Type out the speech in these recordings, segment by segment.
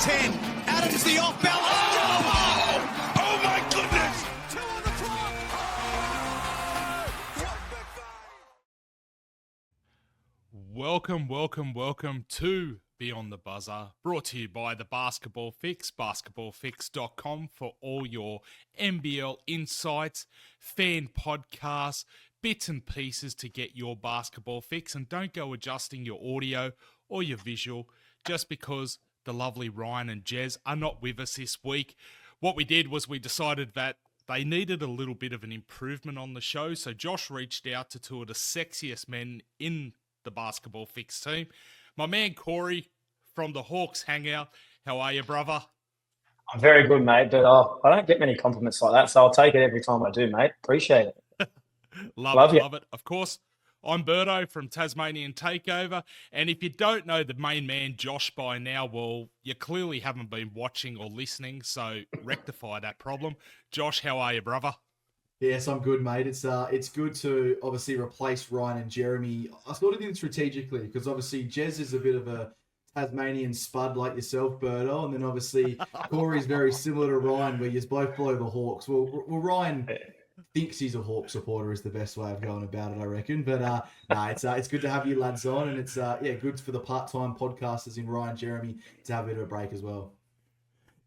10. Adams the off balance. Oh my goodness! 2 on the clock. Welcome to Beyond the Buzzer, brought to you by the Basketball Fix, basketballfix.com for all your NBL insights, fan podcasts, bits and pieces to get your basketball fix. And don't go adjusting your audio or your visual just because the lovely Ryan and Jez are not with us this week. What we did was we decided that they needed a little bit of an improvement on the show. So Josh reached out to two of the sexiest men in the Basketball Fix team. My man Corey from the Hawks Hangout. How are you, brother? I'm very good, mate, but I don't get many compliments like that, so I'll take it every time I do, mate. Appreciate it. Love it. Of course, I'm Berto from Tasmanian Takeover, and if you don't know the main man, Josh, by now, well, you clearly haven't been watching or listening, so rectify that problem. Josh, how are you, brother? Yes, I'm good, mate. It's good to obviously replace Ryan and Jeremy. I sort of did it strategically because obviously Jez is a bit of a Tasmanian spud like yourself, Berto, and then obviously Corey's very similar to Ryan, where you both follow the Hawks. Well, Ryan thinks he's a Hawk supporter is the best way of going about it, I reckon. But it's good to have you lads on, and it's good for the part-time podcasters in Ryan, Jeremy to have a bit of a break as well.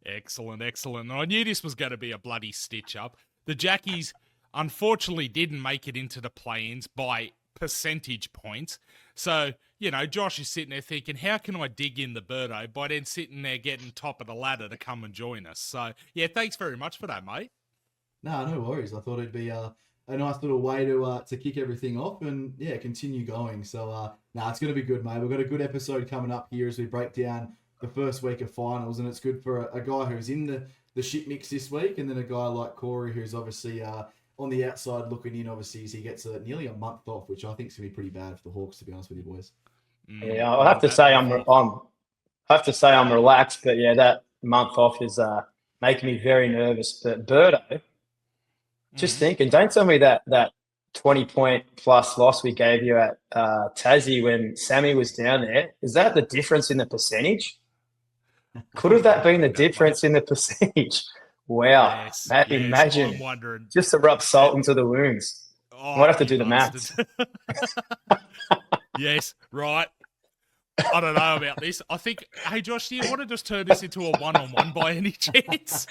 Excellent. And I knew this was going to be a bloody stitch-up. The Jackies unfortunately didn't make it into the play-ins by percentage points. So, Josh is sitting there thinking, how can I dig in the Berto by then sitting there getting top of the ladder to come and join us? So, yeah, thanks very much for that, mate. No worries. I thought it'd be a nice little way to kick everything off and, continue going. So, it's going to be good, mate. We've got a good episode coming up here as we break down the first week of finals, and it's good for a guy who's in the shit mix this week, and then a guy like Corey who's obviously on the outside looking in, obviously, as he gets nearly a month off, which I think is going to be pretty bad for the Hawks, to be honest with you boys. Yeah, I have to say I'm relaxed, but yeah, that month off is making me very nervous. But Berto, just thinking, don't tell me that 20-point plus loss we gave you at Tassie when Sammy was down there, is that the difference in the percentage? Could have that been the difference in the percentage? Wow. Yes, Imagine. I'm wondering. Just to rub salt into the wounds. I might have to do the maths. Yes, right. I don't know about this. I think, hey, Josh, do you want to just turn this into a one-on-one by any chance?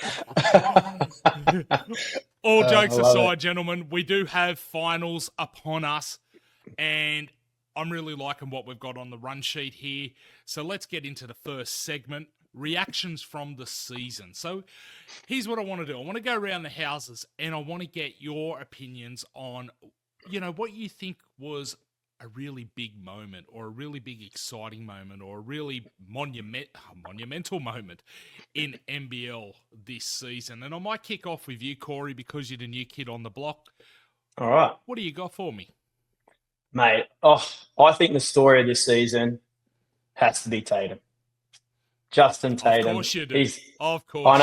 All jokes aside, gentlemen, we do have finals upon us, and I'm really liking what we've got on the run sheet here. So let's get into the first segment. Reactions from the season. So here's what I want to do. I want to go around the houses and I want to get your opinions on, what you think was a really big moment or a really big exciting moment or a really monumental moment in NBL this season. And I might kick off with you, Corey, because you're the new kid on the block. All right. What do you got for me? Mate, I think the story of this season has to be Tatum. Justin Tatum. Of course you do. Of course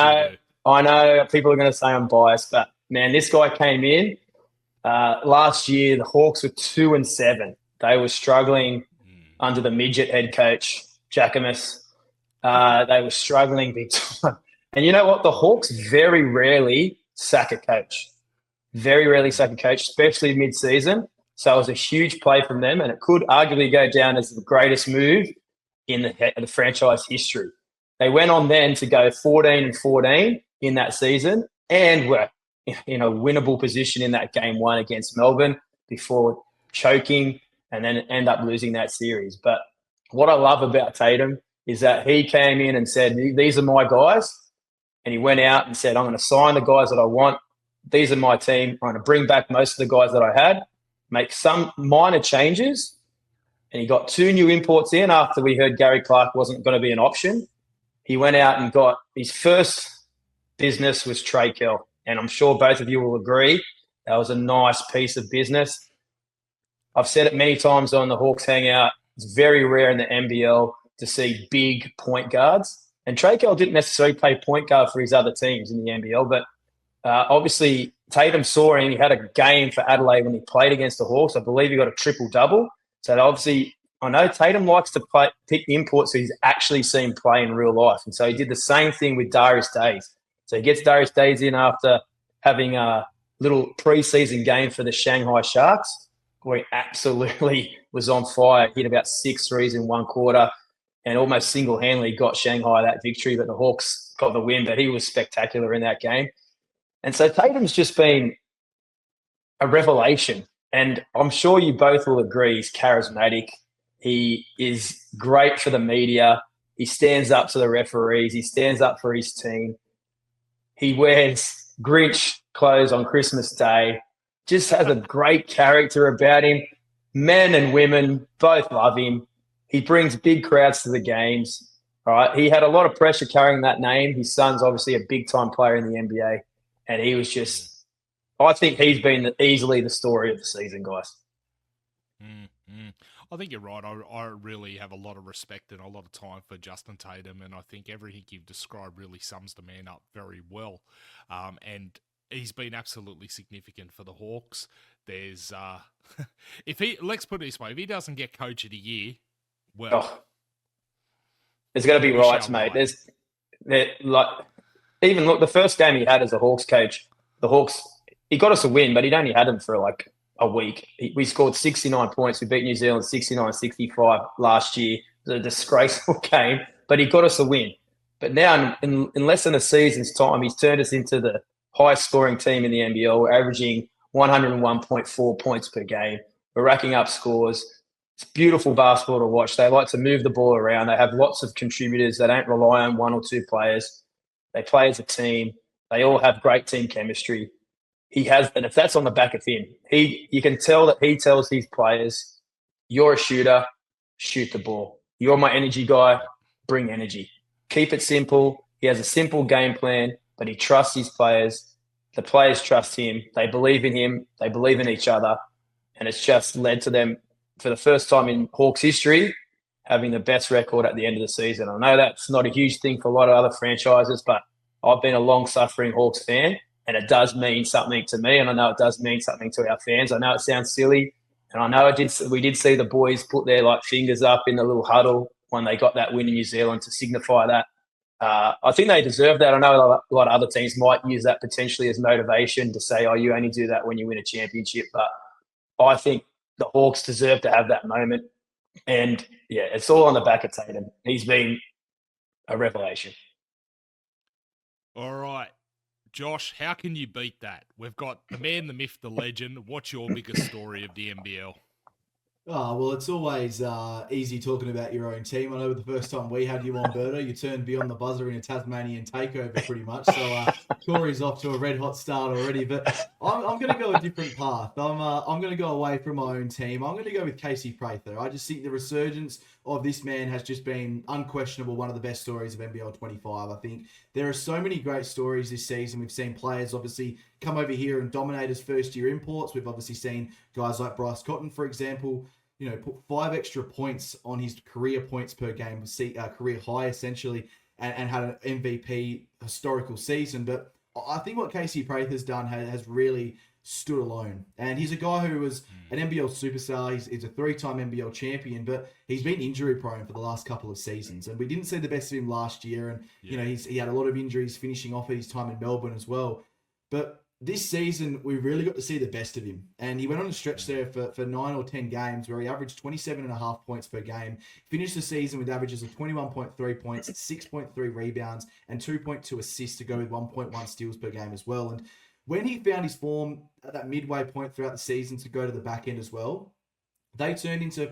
I know people are going to say I'm biased, but man, this guy came in last year. The Hawks were 2-7. They were struggling under the midget head coach, Jackamus. They were struggling big time. And you know what? The Hawks very rarely sack a coach. Very rarely sack a coach, especially mid-season. So it was a huge play from them, and it could arguably go down as the greatest move in the franchise history. They went on then to go 14-14 in that season and were in a winnable position in that game one against Melbourne before choking and then end up losing that series. But what I love about Tatum is that he came in and said, these are my guys. And he went out and said, I'm going to sign the guys that I want. These are my team. I'm going to bring back most of the guys that I had, make some minor changes. And he got 2 new imports in after we heard Gary Clark wasn't going to be an option. He went out and got his first business was Trey Kell. And I'm sure both of you will agree that was a nice piece of business. I've said it many times on the Hawks Hangout. It's very rare in the NBL to see big point guards. And Trey Kell didn't necessarily play point guard for his other teams in the NBL, but obviously Tatum saw him. He had a game for Adelaide when he played against the Hawks. I believe he got a triple-double. So obviously I know Tatum likes to pick imports who he's actually seen play in real life. And so he did the same thing with Darius Days. So he gets Darius Days in after having a little preseason game for the Shanghai Sharks, where he absolutely was on fire, hit about 6 threes in one quarter, and almost single-handedly got Shanghai that victory, but the Hawks got the win. But he was spectacular in that game. And so Tatum's just been a revelation. And I'm sure you both will agree he's charismatic. He is great for the media. He stands up to the referees. He stands up for his team. He wears Grinch clothes on Christmas Day. Just has a great character about him. Men and women both love him. He brings big crowds to the games. All right. He had a lot of pressure carrying that name. His son's obviously a big-time player in the NBA. And he was just – I think he's been easily the story of the season, guys. I think you're right. I really have a lot of respect and a lot of time for Justin Tatum, and I think everything you've described really sums the man up very well. And he's been absolutely significant for the Hawks. There's let's put it this way, if he doesn't get Coach of the Year, well, there's got to be rights, mate. Even look, the first game he had as a Hawks coach, the Hawks, he got us a win, but he'd only had them for like a week. We scored 69 points. We beat New Zealand 69-65 last year. It was a disgraceful game, but he got us a win. But now, in less than a season's time, he's turned us into the highest scoring team in the NBL. We're averaging 101.4 points per game. We're racking up scores. It's beautiful basketball to watch. They like to move the ball around. They have lots of contributors. They don't rely on one or two players. They play as a team. They all have great team chemistry. He has, and if that's on the back of him, you can tell that he tells his players, "You're a shooter, shoot the ball. You're my energy guy, bring energy. Keep it simple." He has a simple game plan, but he trusts his players. The players trust him. They believe in him. They believe in each other, and it's just led to them, for the first time in Hawks history, having the best record at the end of the season. I know that's not a huge thing for a lot of other franchises, but I've been a long-suffering Hawks fan, and it does mean something to me, and I know it does mean something to our fans. I know it sounds silly, and I know we did see the boys put their fingers up in the little huddle when they got that win in New Zealand to signify that. I think they deserve that. I know a lot of other teams might use that potentially as motivation to say, "Oh, you only do that when you win a championship." But I think the Hawks deserve to have that moment. And, yeah, it's all on the back of Tatum. He's been a revelation. All right. Josh, how can you beat that? We've got the man, the myth, the legend. What's your biggest story of the NBL? Oh, well, it's always easy talking about your own team. I know the first time we had you on, Berto, you turned beyond the buzzer in a Tasmanian takeover pretty much. So Corey's off to a red-hot start already. But I'm going to go a different path. I'm going to go away from my own team. I'm going to go with Casey Prather. I just think the resurgence of this man has just been unquestionable, one of the best stories of NBL 25. I think there are so many great stories this season. We've seen players obviously come over here and dominate as first-year imports. We've obviously seen guys like Bryce Cotton, for example, put 5 extra points on his career points per game, career high essentially, and had an MVP historical season. But I think what Casey Prather's done has really stood alone. And he's a guy who was an NBL superstar. He's a 3-time NBL champion, but he's been injury prone for the last couple of seasons. And we didn't see the best of him last year. And, he had a lot of injuries finishing off his time in Melbourne as well. But this season, we really got to see the best of him. And he went on a stretch there for 9 or 10 games where he averaged 27.5 points per game, finished the season with averages of 21.3 points, 6.3 rebounds, and 2.2 assists to go with 1.1 steals per game as well. And when he found his form at that midway point throughout the season to go to the back end as well, they turned into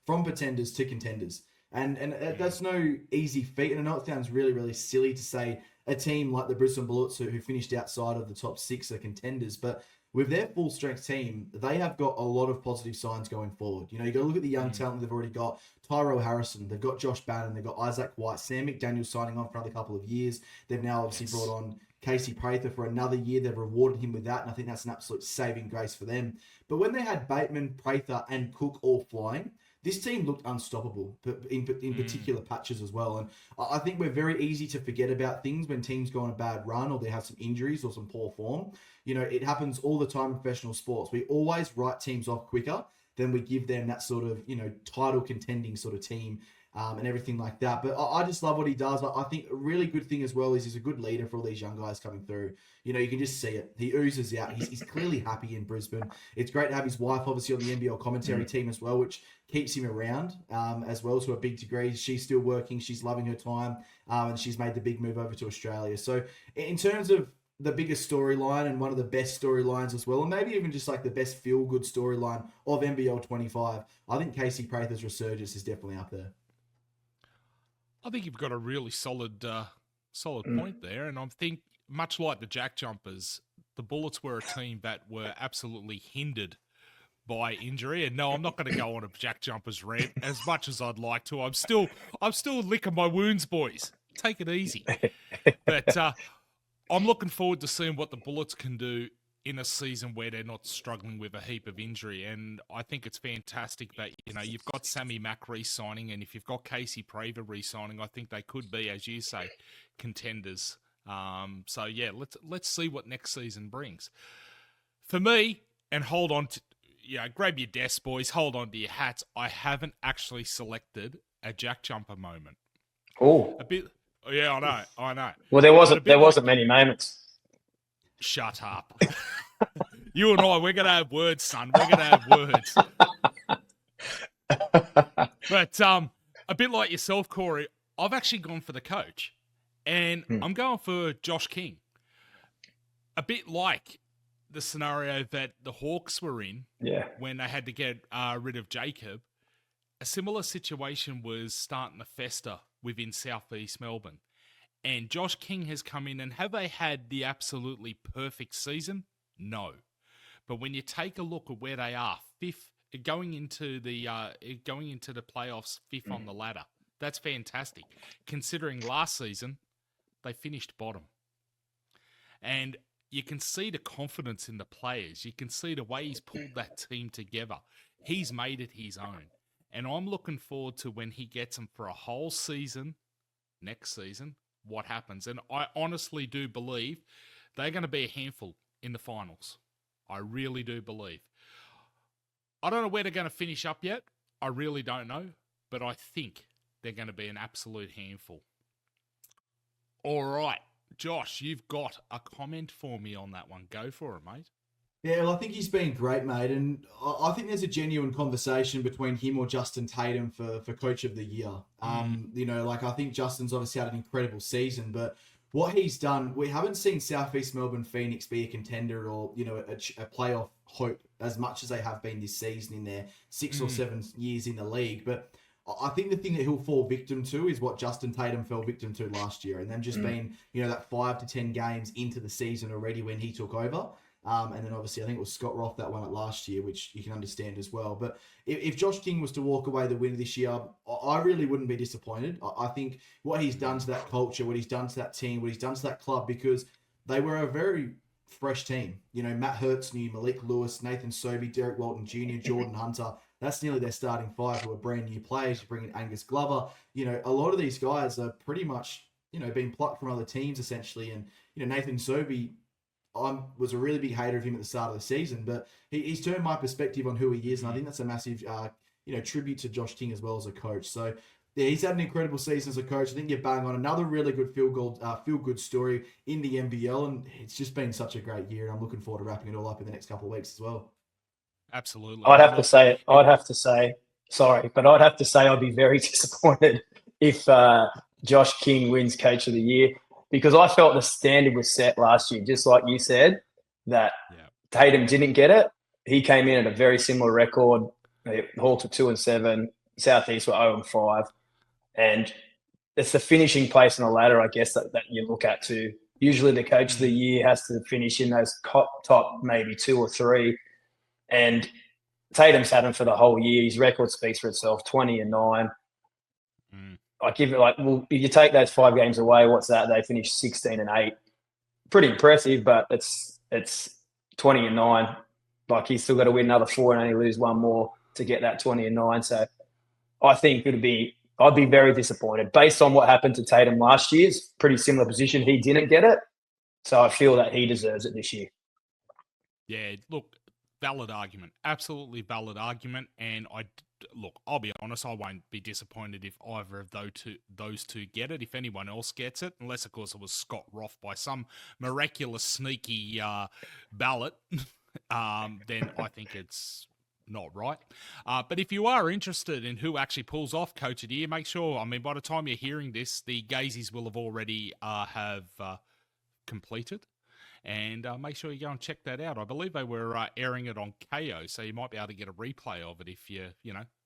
from pretenders to contenders. And that's no easy feat. And I know it sounds really, really silly to say a team like the Brisbane Bullets, who finished outside of the top 6, are contenders. But with their full-strength team, they have got a lot of positive signs going forward. You got to look at the young talent they've already got. Tyrell Harrison, they've got Josh Bannon, they've got Isaac White, Sam McDaniel signing on for another couple of years. They've now obviously brought on Casey Prather for another year. They've rewarded him with that, and I think that's an absolute saving grace for them. But when they had Bateman, Prather, and Cook all flying, this team looked unstoppable, in particular patches as well. And I think we're very easy to forget about things when teams go on a bad run or they have some injuries or some poor form. It happens all the time in professional sports. We always write teams off quicker then we give them that sort of, title contending sort of team and everything like that. But I just love what he does. I think a really good thing as well is he's a good leader for all these young guys coming through. You can just see it. He oozes out. He's clearly happy in Brisbane. It's great to have his wife, obviously, on the NBL commentary team as well, which keeps him around as well to a big degree. She's still working. She's loving her time, and she's made the big move over to Australia. So in terms of the biggest storyline and one of the best storylines as well, and maybe even just like the best feel-good storyline of NBL 25, I think Casey Prather's resurgence is definitely up there. I think you've got a really solid point there, and I think much like the Jack Jumpers, the Bullets were a team that were absolutely hindered by injury. And no, I'm not going to go on a Jack Jumpers rant as much as I'd like to. I'm still licking my wounds, boys. Take it easy. But I'm looking forward to seeing what the Bullets can do in a season where they're not struggling with a heap of injury. And I think it's fantastic that, you've got Sammy Mack re-signing, and if you've got Casey Prather re-signing, I think they could be, as you say, contenders. So yeah, let's see what next season brings. For me, and hold on to, grab your desks, boys, hold on to your hats. I haven't actually selected a Jack Jumper moment. Oh, A bit, yeah, I know. Well, there wasn't many moments. Shut up. You and I, we're going to have words, son. We're going to have words. But a bit like yourself, Corey, I've actually gone for the coach. And I'm going for Josh King. A bit like the scenario that the Hawks were in when they had to get rid of Jacob. A similar situation was starting to fester within southeast Melbourne. And Josh King has come in, and have they had the absolutely perfect season? No. But when you take a look at where they are, fifth, going into the playoffs, fifth on the ladder, that's fantastic. Considering last season, they finished bottom. And you can see the confidence in the players. You can see the way he's pulled that team together. He's made it his own. And I'm looking forward to when he gets them for a whole season, next season, what happens. And I honestly do believe they're going to be a handful in the finals. I really do believe. I don't know where they're going to finish up yet. I really don't know. But I think they're going to be an absolute handful. All right. Josh, you've got a comment for me on that one. Go for it, mate. Yeah, well, I think he's been great, mate. And I think there's a genuine conversation between him or Justin Tatum for Coach of the Year. I think Justin's obviously had an incredible season, but what he's done, we haven't seen Southeast Melbourne Phoenix be a contender or, a playoff hope as much as they have been this season in their 6 or 7 years in the league. But I think the thing that he'll fall victim to is what Justin Tatum fell victim to last year. And them just being, that 5 to 10 games into the season already when he took over. And then obviously I think it was Scott Roth that won it last year, which you can understand as well. But if Josh King was to walk away the winner this year, I really wouldn't be disappointed. I think what he's done to that culture, what he's done to that team, what he's done to that club, because they were a very fresh team. Matt Hurts knew Malik Lewis, Nathan Sobey, Derek Walton Jr., Jordan Hunter. That's nearly their starting 5 who are brand new players. You bring in Angus Glover. A lot of these guys are pretty much, being plucked from other teams essentially. And, Nathan Sobey, I was a really big hater of him at the start of the season, but he's turned my perspective on who he is, and I think that's a massive, tribute to Josh King as well as a coach. So, yeah, he's had an incredible season as a coach. I think you're bang on. Another really good feel-good story in the NBL, and it's just been such a great year, and I'm looking forward to wrapping it all up in the next couple of weeks as well. Absolutely. I'd have to say I'd be very disappointed if Josh King wins Coach of the Year, because I felt the standard was set last year, just like you said, that Tatum didn't get it. He came in at a very similar record. The Hawks were 2-7, Southeast were 0-5. And it's the finishing place on the ladder, I guess, that you look at too. Usually the Coach of the Year has to finish in those top maybe 2 or 3. And Tatum's had him for the whole year. His record speaks for itself, 20-9. I give it if you take those 5 games away, what's that? They finished 16-8. Pretty impressive, but it's 20-9. He's still got to win another 4 and only lose 1 more to get that 20-9. So I think I'd be very disappointed. Based on what happened to Tatum last year, it's pretty similar position. He didn't get it. So I feel that he deserves it this year. Yeah, look, valid argument, absolutely valid argument. And look, I'll be honest, I won't be disappointed if either of those two get it. If anyone else gets it, unless of course it was Scott Roth by some miraculous sneaky ballot, then I think it's not right. But if you are interested in who actually pulls off Coach of the Year, make sure, I mean, by the time you're hearing this, the Gazies will have already have completed. And make sure you go and check that out. I believe they were airing it on KO, so you might be able to get a replay of it if you're,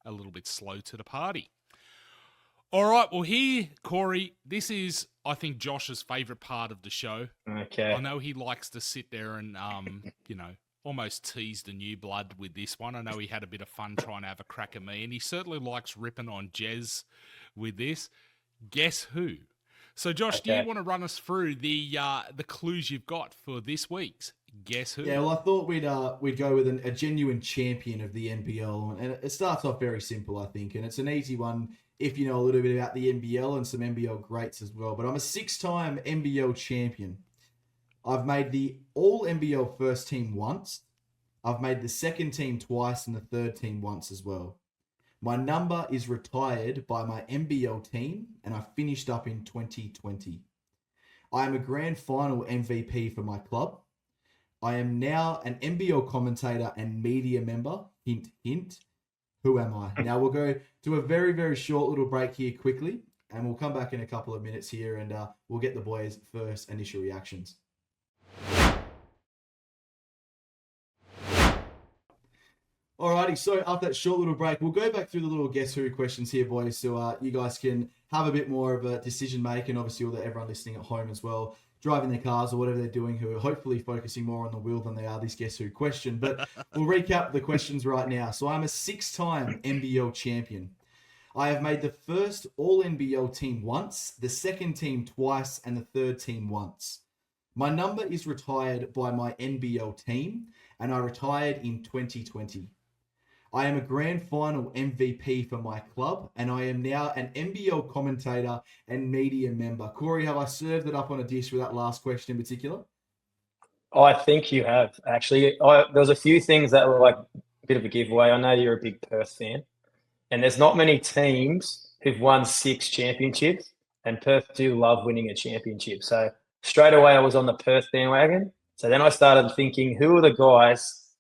a little bit slow to the party. All right, well, here, Corey, this is, I think, Josh's favourite part of the show. Okay. I know he likes to sit there and, almost tease the new blood with this one. I know he had a bit of fun trying to have a crack at me, and he certainly likes ripping on Jez with this. Guess who? So, Josh, do you want to run us through the clues you've got for this week's Guess Who? Yeah, well, I thought we'd go with a genuine champion of the NBL, and it starts off very simple, I think, and it's an easy one if you know a little bit about the NBL and some NBL greats as well. But I'm a 6-time NBL champion. I've made the All-NBL first team once. I've made the second team twice and the third team once as well. My number is retired by my NBL team, and I finished up in 2020. I am a grand final MVP for my club. I am now an NBL commentator and media member. Hint, hint. Who am I? Now we'll go to a very, very short little break here quickly, and we'll come back in a couple of minutes here, and we'll get the boys' first initial reactions. Alrighty, so after that short little break, we'll go back through the little Guess Who questions here, boys, so you guys can have a bit more of a decision making. Obviously, everyone listening at home as well, driving their cars or whatever they're doing, who are hopefully focusing more on the wheel than they are this Guess Who question. But we'll recap the questions right now. So I'm a 6-time NBL champion. I have made the first All-NBL team once, the second team twice, and the third team once. My number is retired by my NBL team, and I retired in 2020. I am a grand final MVP for my club, and I am now an NBL commentator and media member. Corey, have I served it up on a dish with that last question in particular? I think you have, actually. There was a few things that were like a bit of a giveaway. I know you're a big Perth fan, and there's not many teams who've won 6 championships, and Perth do love winning a championship. So straight away I was on the Perth bandwagon. So then I started thinking, who are the guys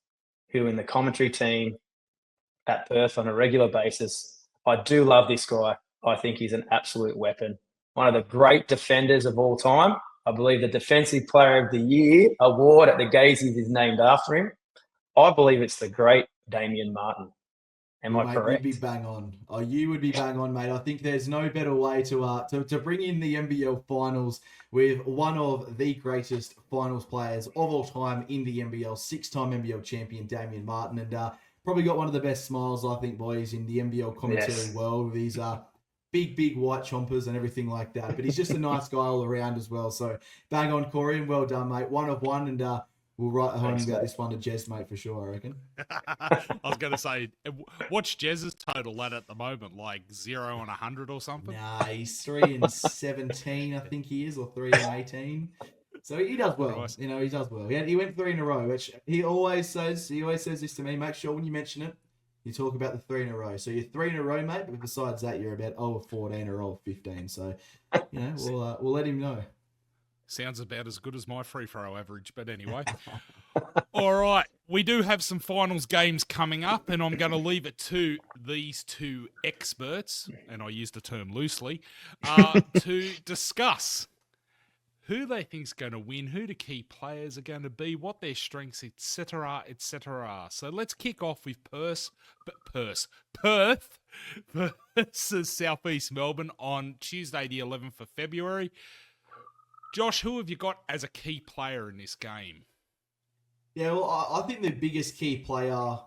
who in the commentary team at Perth on a regular basis? I do love this guy. I think he's an absolute weapon. One of the great defenders of all time. I believe the Defensive Player of the Year award at the Gazies is named after him. I believe it's the great Damien Martin. Am I correct? You'd be bang on. Oh, you would be bang on, mate. I think there's no better way to bring in the NBL finals with one of the greatest finals players of all time in the NBL, 6-time NBL champion Damien Martin, and probably got one of the best smiles, I think, boys, in the NBL commentary world with these big white chompers and everything like that. But he's just a nice guy all around as well. So bang on, Corey, and well done, mate. One of one, and we'll write home about this one to Jez, mate, for sure, I reckon. I was going to say, what's Jez's total at the moment? Like 0 and 100 or something? Nah, he's 3 and 17, I think he is, or 3 and 18. So he does well. Nice. He does well. He went 3 in a row, which he always says this to me. Make sure when you mention it, you talk about the 3 in a row. So you're 3 in a row, mate. But besides that, you're about 0-14 or 0-15. So, we'll let him know. Sounds about as good as my free throw average, but anyway. All right, we do have some finals games coming up, and I'm going to leave it to these two experts, and I use the term loosely, to discuss who they think's going to win, who the key players are going to be, what their strengths, etc., etc. So let's kick off with Perth versus Southeast Melbourne on Tuesday, the 11th of February. Josh, who have you got as a key player in this game? Yeah, well, I think the biggest key player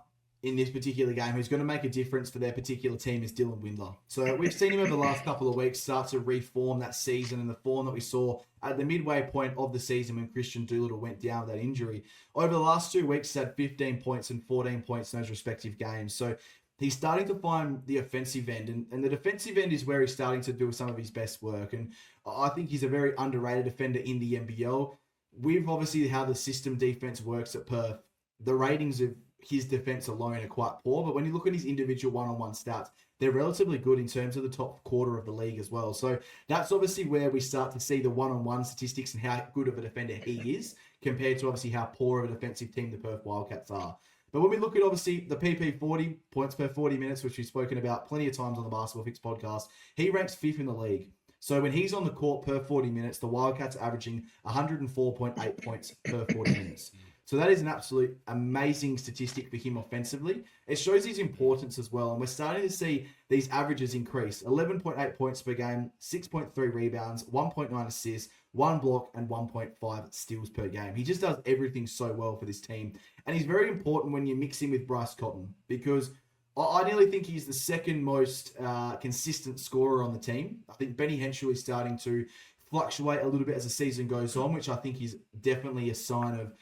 in this particular game who's going to make a difference for their particular team is Dylan Windler. So we've seen him over the last couple of weeks start to reform that season and the form that we saw at the midway point of the season when Christian Doolittle went down with that injury. Over the last 2 weeks, he's had 15 points and 14 points in those respective games. So he's starting to find the offensive end, and the defensive end is where he's starting to do some of his best work. And I think he's a very underrated defender in the NBL. With obviously how the system defense works at Perth, the ratings of his defense alone are quite poor, but when you look at his individual one-on-one stats, they're relatively good in terms of the top quarter of the league as well. So that's obviously where we start to see the one-on-one statistics and how good of a defender he is compared to obviously how poor of a defensive team the Perth Wildcats are. But when we look at obviously the PP 40, points per 40 minutes, which we've spoken about plenty of times on the Basketball Fix podcast, he ranks 5th in the league. So when he's on the court per 40 minutes, the Wildcats are averaging 104.8 points per 40 minutes. So that is an absolute amazing statistic for him offensively. It shows his importance as well. And we're starting to see these averages increase. 11.8 points per game, 6.3 rebounds, 1.9 assists, 1 block, and 1.5 steals per game. He just does everything so well for this team. And he's very important when you mix him with Bryce Cotton, because I nearly think he's the second most consistent scorer on the team. I think Benny Henschel is starting to fluctuate a little bit as the season goes on, which I think is definitely a sign of,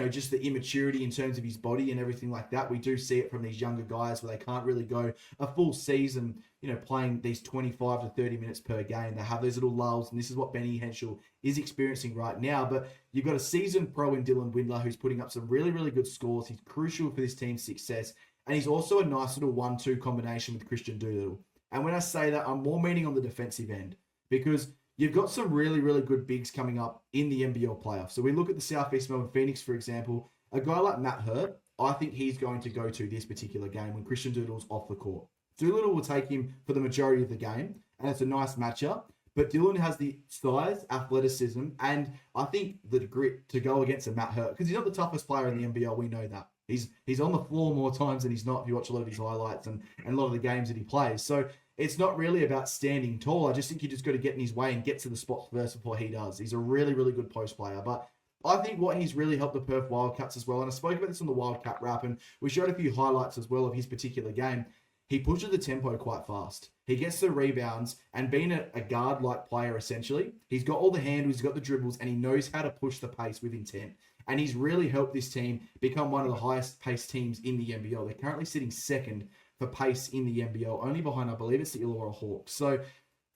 just the immaturity in terms of his body and everything like that. We do see it from these younger guys where they can't really go a full season, playing these 25 to 30 minutes per game. They have those little lulls, and this is what Benny Henschel is experiencing right now. But you've got a seasoned pro in Dylan Windler who's putting up some really, really good scores. He's crucial for this team's success. And he's also a nice little 1-2 combination with Christian Doolittle. And when I say that, I'm more meaning on the defensive end, because you've got some really, really good bigs coming up in the NBL playoffs. So we look at the Southeast Melbourne Phoenix, for example. A guy like Matt Hurt, I think he's going to go to this particular game when Christian Doolittle's off the court. Doolittle will take him for the majority of the game, and it's a nice matchup. But Dylan has the size, athleticism, and I think the grit to go against a Matt Hurt, because he's not the toughest player in the NBL. We know that. He's on the floor more times than he's not if you watch a lot of his highlights and a lot of the games that he plays. So it's not really about standing tall. I just think you just got to get in his way and get to the spots first before he does. He's a really, really good post player. But I think what he's really helped the Perth Wildcats as well, and I spoke about this on the Wildcat Wrap, and we showed a few highlights as well of his particular game. He pushes the tempo quite fast. He gets the rebounds, and being a guard-like player, essentially, he's got all the handles, he's got the dribbles, and he knows how to push the pace with intent. And he's really helped this team become one of the highest-paced teams in the NBL. They're currently sitting second for pace in the NBL, only behind, I believe, it's the Illawarra Hawks. So,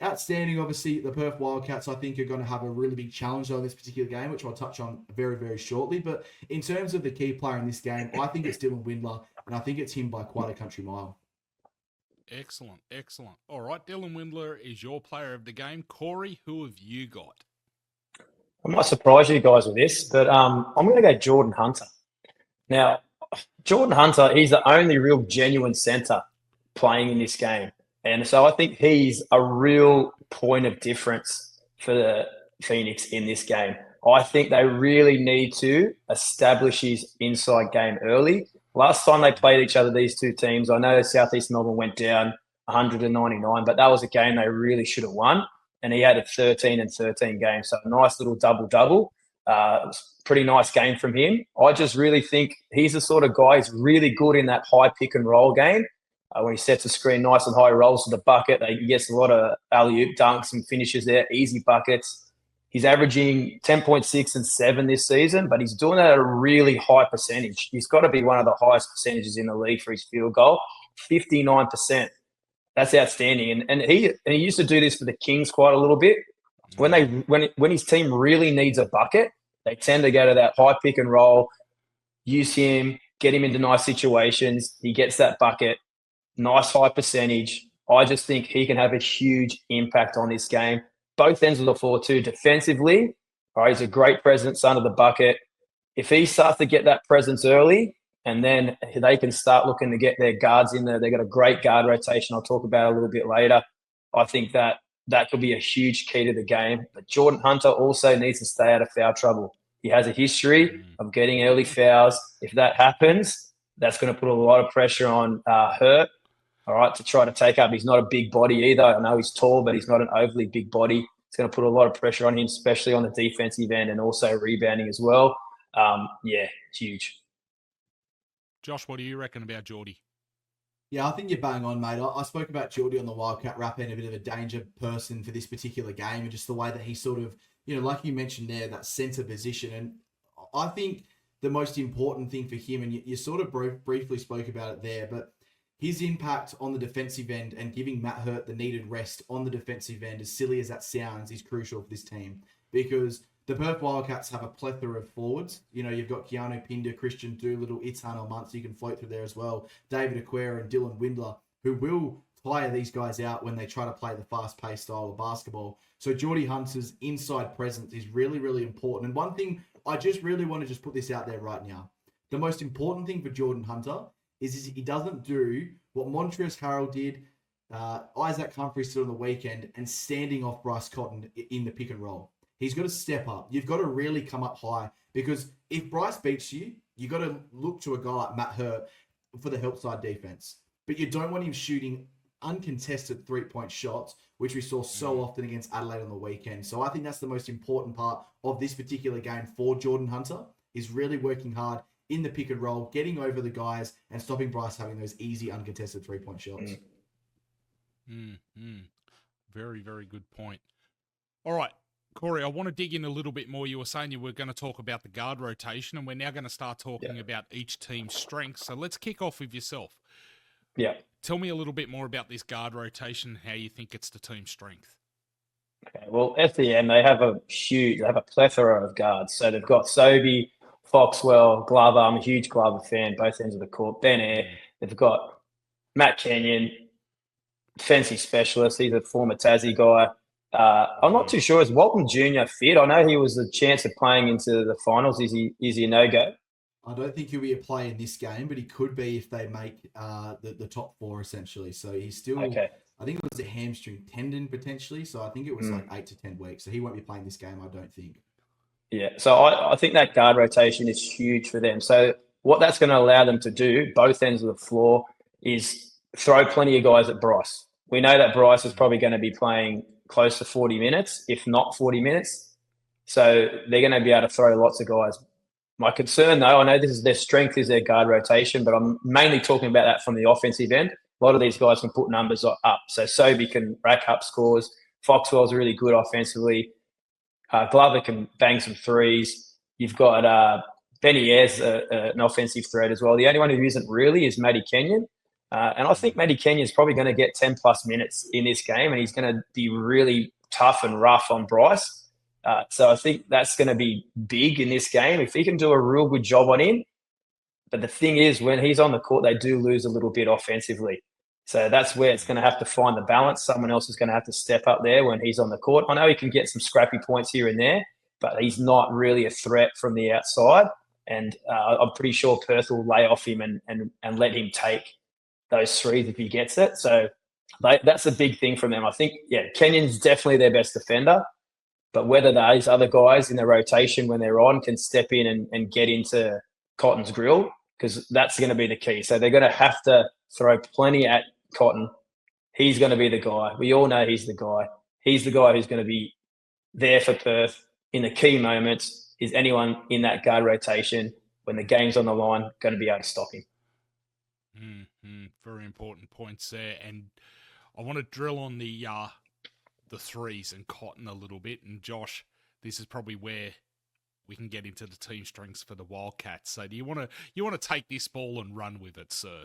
outstanding, obviously. The Perth Wildcats, I think, are going to have a really big challenge on this particular game, which I'll touch on very, very shortly. But in terms of the key player in this game, I think it's Dylan Windler, and I think it's him by quite a country mile. Excellent, excellent. All right, Dylan Windler is your player of the game. Corey, who have you got? I might surprise you guys with this, but I'm going to go Jordan Hunter. Now, Jordan Hunter, he's the only real genuine centre playing in this game. And so I think he's a real point of difference for the Phoenix in this game. I think they really need to establish his inside game early. Last time they played each other, these two teams, I know Southeast Melbourne went down 199, but that was a game they really should have won. And he had a 13 and 13 game. So a nice little double-double. It was a pretty nice game from him. I just really think he's the sort of guy who's really good in that high pick and roll game. When he sets the screen nice and high, rolls to the bucket, he gets a lot of alley-oop dunks and finishes there, easy buckets. He's averaging 10.6 and 7 this season, but he's doing that at a really high percentage. He's got to be one of the highest percentages in the league for his field goal, 59%. That's outstanding. And he used to do this for the Kings quite a little bit. When his team really needs a bucket, they tend to go to that high pick and roll, use him, get him into nice situations. He gets that bucket, nice high percentage. I just think he can have a huge impact on this game. Both ends of the floor too. Defensively, he's a great presence under the bucket. If he starts to get that presence early, and then they can start looking to get their guards in there. They've got a great guard rotation I'll talk about a little bit later. I think that could be a huge key to the game. But Jordan Hunter also needs to stay out of foul trouble. He has a history of getting early fouls. If that happens, that's going to put a lot of pressure on Hurt, to try to take up. He's not a big body either. I know he's tall, but he's not an overly big body. It's going to put a lot of pressure on him, especially on the defensive end and also rebounding as well. It's huge. Josh, what do you reckon about Geordie? Yeah, I think you're bang on, mate. I spoke about Geordie on the Wildcat Wrap and a bit of a danger person for this particular game, and just the way that he sort of, like you mentioned there, that centre position. And I think the most important thing for him, and you sort of briefly spoke about it there, but his impact on the defensive end and giving Matt Hurt the needed rest on the defensive end, as silly as that sounds, is crucial for this team. Because the Perth Wildcats have a plethora of forwards. You know, you've got Keanu Pinder, Christian Doolittle, Itan Almuntz, you can float through there as well. David Aquera and Dylan Windler, who will tire these guys out when they try to play the fast-paced style of basketball. So Geordie Hunter's inside presence is really, really important. And one thing, I just really want to just put this out there right now. The most important thing for Jordan Hunter is he doesn't do what Montrezl Harrell did, Isaac Humphries did on the weekend, and standing off Bryce Cotton in the pick and roll. He's got to step up. You've got to really come up high, because if Bryce beats you, you've got to look to a guy like Matt Hurt for the help side defense. But you don't want him shooting uncontested three-point shots, which we saw so often against Adelaide on the weekend. So I think that's the most important part of this particular game for Jordan Hunter, is really working hard in the pick and roll, getting over the guys, and stopping Bryce having those easy uncontested three-point shots. Very, very good point. All right, Corey, I want to dig in a little bit more. You were saying you were going to talk about the guard rotation, and we're now going to start talking about each team's strengths. So let's kick off with yourself. Yeah. Tell me a little bit more about this guard rotation, how you think it's the team's strength. Okay. Well, SEM, they have a plethora of guards. So they've got Sobey, Foxwell, Glover. I'm a huge Glover fan, both ends of the court. Ben Eyre. They've got Matt Kenyon, defensive specialist. He's a former Tassie guy. I'm not too sure. Is Walton Jr. fit? I know he was a chance of playing into the finals. Is he a no-go? I don't think he'll be a play in this game, but he could be if they make the top four, essentially. So he's still, okay. I think it was a hamstring tendon potentially. So I think it was like 8 to 10 weeks. So he won't be playing this game, I don't think. Yeah, so I think that guard rotation is huge for them. So what that's going to allow them to do, both ends of the floor, is throw plenty of guys at Bryce. We know that Bryce is probably going to be playing close to 40 minutes, if not 40 minutes. So they're going to be able to throw lots of guys. My concern, though, I know this is their strength is their guard rotation, but I'm mainly talking about that from the offensive end. A lot of these guys can put numbers up. So Sobey can rack up scores. Foxwell's really good offensively. Glover can bang some threes. You've got Benny Ayres, an offensive threat as well. The only one who isn't really is Matty Kenyon. And I think Matty Kenyon's probably going to get 10-plus minutes in this game, and he's going to be really tough and rough on Bryce. So I think that's going to be big in this game. If he can do a real good job on him. But the thing is, when he's on the court, they do lose a little bit offensively. So that's where it's going to have to find the balance. Someone else is going to have to step up there when he's on the court. I know he can get some scrappy points here and there, but he's not really a threat from the outside. And I'm pretty sure Perth will lay off him and let him take those threes if he gets it. So that's a big thing from them. I think, Kenyon's definitely their best defender. But whether those other guys in the rotation when they're on can step in and get into Cotton's grill, because that's going to be the key. So they're going to have to throw plenty at Cotton. He's going to be the guy. We all know he's the guy. He's the guy who's going to be there for Perth in the key moments. Is anyone in that guard rotation when the game's on the line going to be able to stop him? Very important points there. And I want to drill on the threes and Cotton a little bit. And Josh, this is probably where we can get into the team strengths for the Wildcats. So do you want to take this ball and run with it, sir?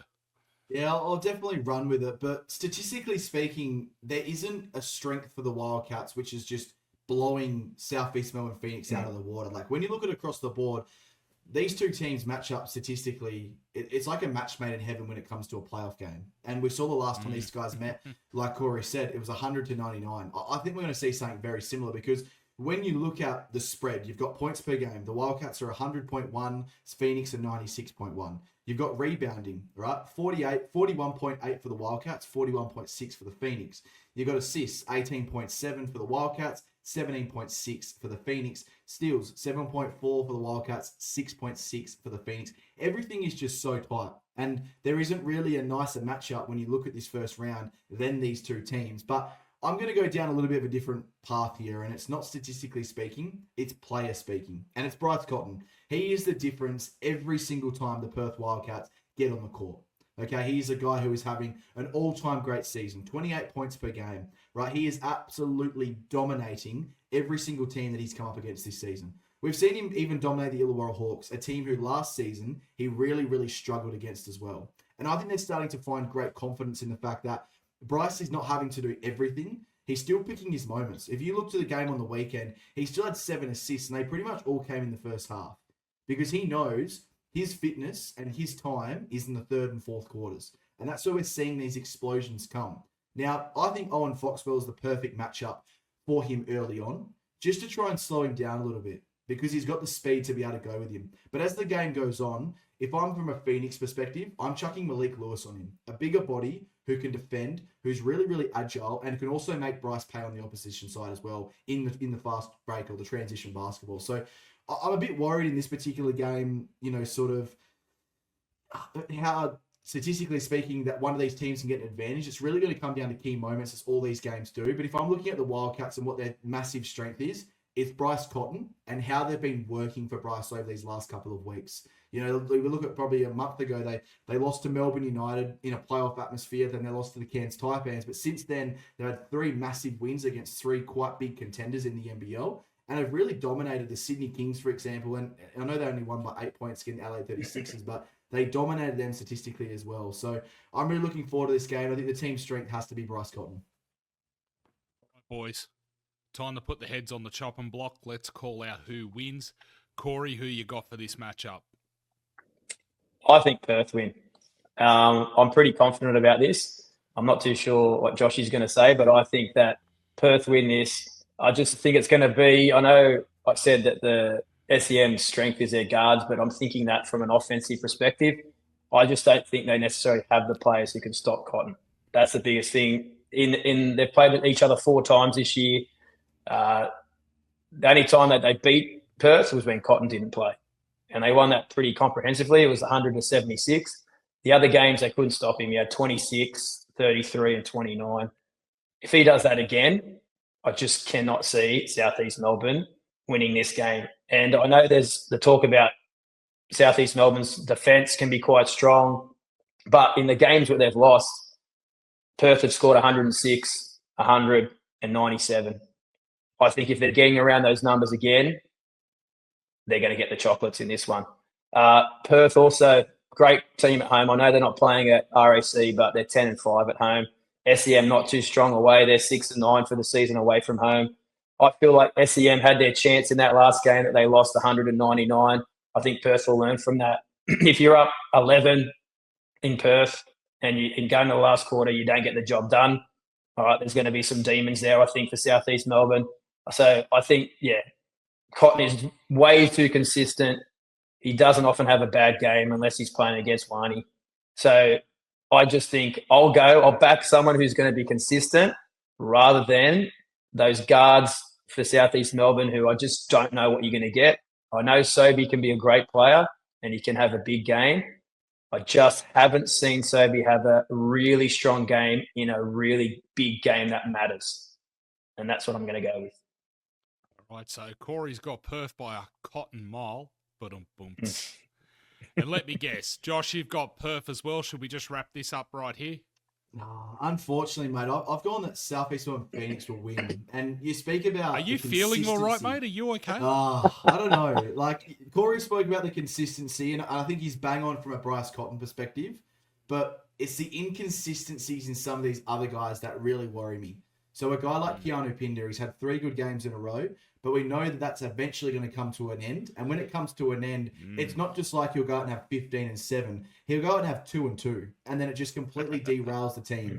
Yeah, I'll definitely run with it. But statistically speaking, there isn't a strength for the Wildcats, which is just blowing Southeast Melbourne Phoenix out of the water. Like when you look at across the board, these two teams match up statistically. It's like a match made in heaven when it comes to a playoff game. And we saw the last time these guys met, like Corey said, it was 100 to 99. I think we're going to see something very similar, because when you look at the spread, you've got points per game. The Wildcats are 100.1, Phoenix are 96.1. You've got rebounding, right? 41.8 for the Wildcats, 41.6 for the Phoenix. You've got assists, 18.7 for the Wildcats, 17.6 for the Phoenix. Steals, 7.4 for the Wildcats, 6.6 for the Phoenix. Everything is just so tight. And there isn't really a nicer matchup when you look at this first round than these two teams. But I'm going to go down a little bit of a different path here, and it's not statistically speaking, it's player speaking. And it's Bryce Cotton. He is the difference every single time the Perth Wildcats get on the court. Okay, he's a guy who is having an all-time great season, 28 points per game, right? He is absolutely dominating every single team that he's come up against this season. We've seen him even dominate the Illawarra Hawks, a team who last season he really, really struggled against as well. And I think they're starting to find great confidence in the fact that Bryce is not having to do everything. he's still picking his moments. If you look to the game on the weekend, he still had 7 assists, and they pretty much all came in the first half because he knows his fitness and his time is in the third and fourth quarters. And that's where we're seeing these explosions come. Now, I think Owen Foxwell is the perfect matchup for him early on, just to try and slow him down a little bit because he's got the speed to be able to go with him. But as the game goes on, if I'm from a Phoenix perspective, I'm chucking Malik Lewis on him. A bigger body who can defend, who's really, really agile, and can also make Bryce pay on the opposition side as well in the fast break or the transition basketball. So I'm a bit worried in this particular game, sort of how, statistically speaking, that one of these teams can get an advantage. It's really going to come down to key moments, as all these games do. But if I'm looking at the Wildcats and what their massive strength is, it's Bryce Cotton and how they've been working for Bryce over these last couple of weeks. We look at probably a month ago, they lost to Melbourne United in a playoff atmosphere, then they lost to the Cairns Taipans. But since then, they've had 3 massive wins against 3 quite big contenders in the NBL. And have really dominated the Sydney Kings, for example. And I know they only won by 8 points against Adelaide 36ers, but they dominated them statistically as well. So I'm really looking forward to this game. I think the team's strength has to be Bryce Cotton. Boys, time to put the heads on the chopping block. Let's call out who wins. Corey, who you got for this matchup? I think Perth win. I'm pretty confident about this. I'm not too sure what Josh is going to say, but I think that Perth win this. I just think it's going to be, I know I said that the SEM's strength is their guards, but I'm thinking that from an offensive perspective, I just don't think they necessarily have the players who can stop Cotton. That's the biggest thing. They've played each other 4 times this year. The only time that they beat Perth was when Cotton didn't play. And they won that pretty comprehensively. It was 100-76. The other games, they couldn't stop him. He had 26, 33, and 29. If he does that again, I just cannot see Southeast Melbourne winning this game. And I know there's the talk about Southeast Melbourne's defence can be quite strong, but in the games where they've lost, Perth have scored 106, 100, and 97. I think if they're getting around those numbers again, they're going to get the chocolates in this one. Perth also, great team at home. I know they're not playing at RAC, but they're 10-5 at home. SEM not too strong away. They're 6-9 for the season away from home. I feel like SEM had their chance in that last game that they lost 199. I think Perth will learn from that. If you're up 11 in Perth and you go in the last quarter, you don't get the job done. All right, there's going to be some demons there, I think, for Southeast Melbourne. So I think, Cotton is way too consistent. He doesn't often have a bad game unless he's playing against Wani. So I just think I'll back someone who's going to be consistent rather than those guards for Southeast Melbourne who I just don't know what you're going to get. I know Sobey can be a great player and he can have a big game. I just haven't seen Sobey have a really strong game in a really big game that matters. And that's what I'm going to go with. All right, so Corey's got Perth by a cotton mile. Boom. And let me guess, Josh, you've got Perth as well. Should we just wrap this up right here? Unfortunately, mate, I've gone that Southeast Melbourne Phoenix will win. And you speak about... Are you feeling all right, mate? Are you okay? I don't know. Like, Corey spoke about the consistency, and I think he's bang on from a Bryce Cotton perspective. But it's the inconsistencies in some of these other guys that really worry me. So a guy like Keanu Pinder, he's had 3 good games in a row, but we know that that's eventually going to come to an end. And when it comes to an end, it's not just like he'll go out and have 15-7. He'll go out and have 2-2, and then it just completely derails the team.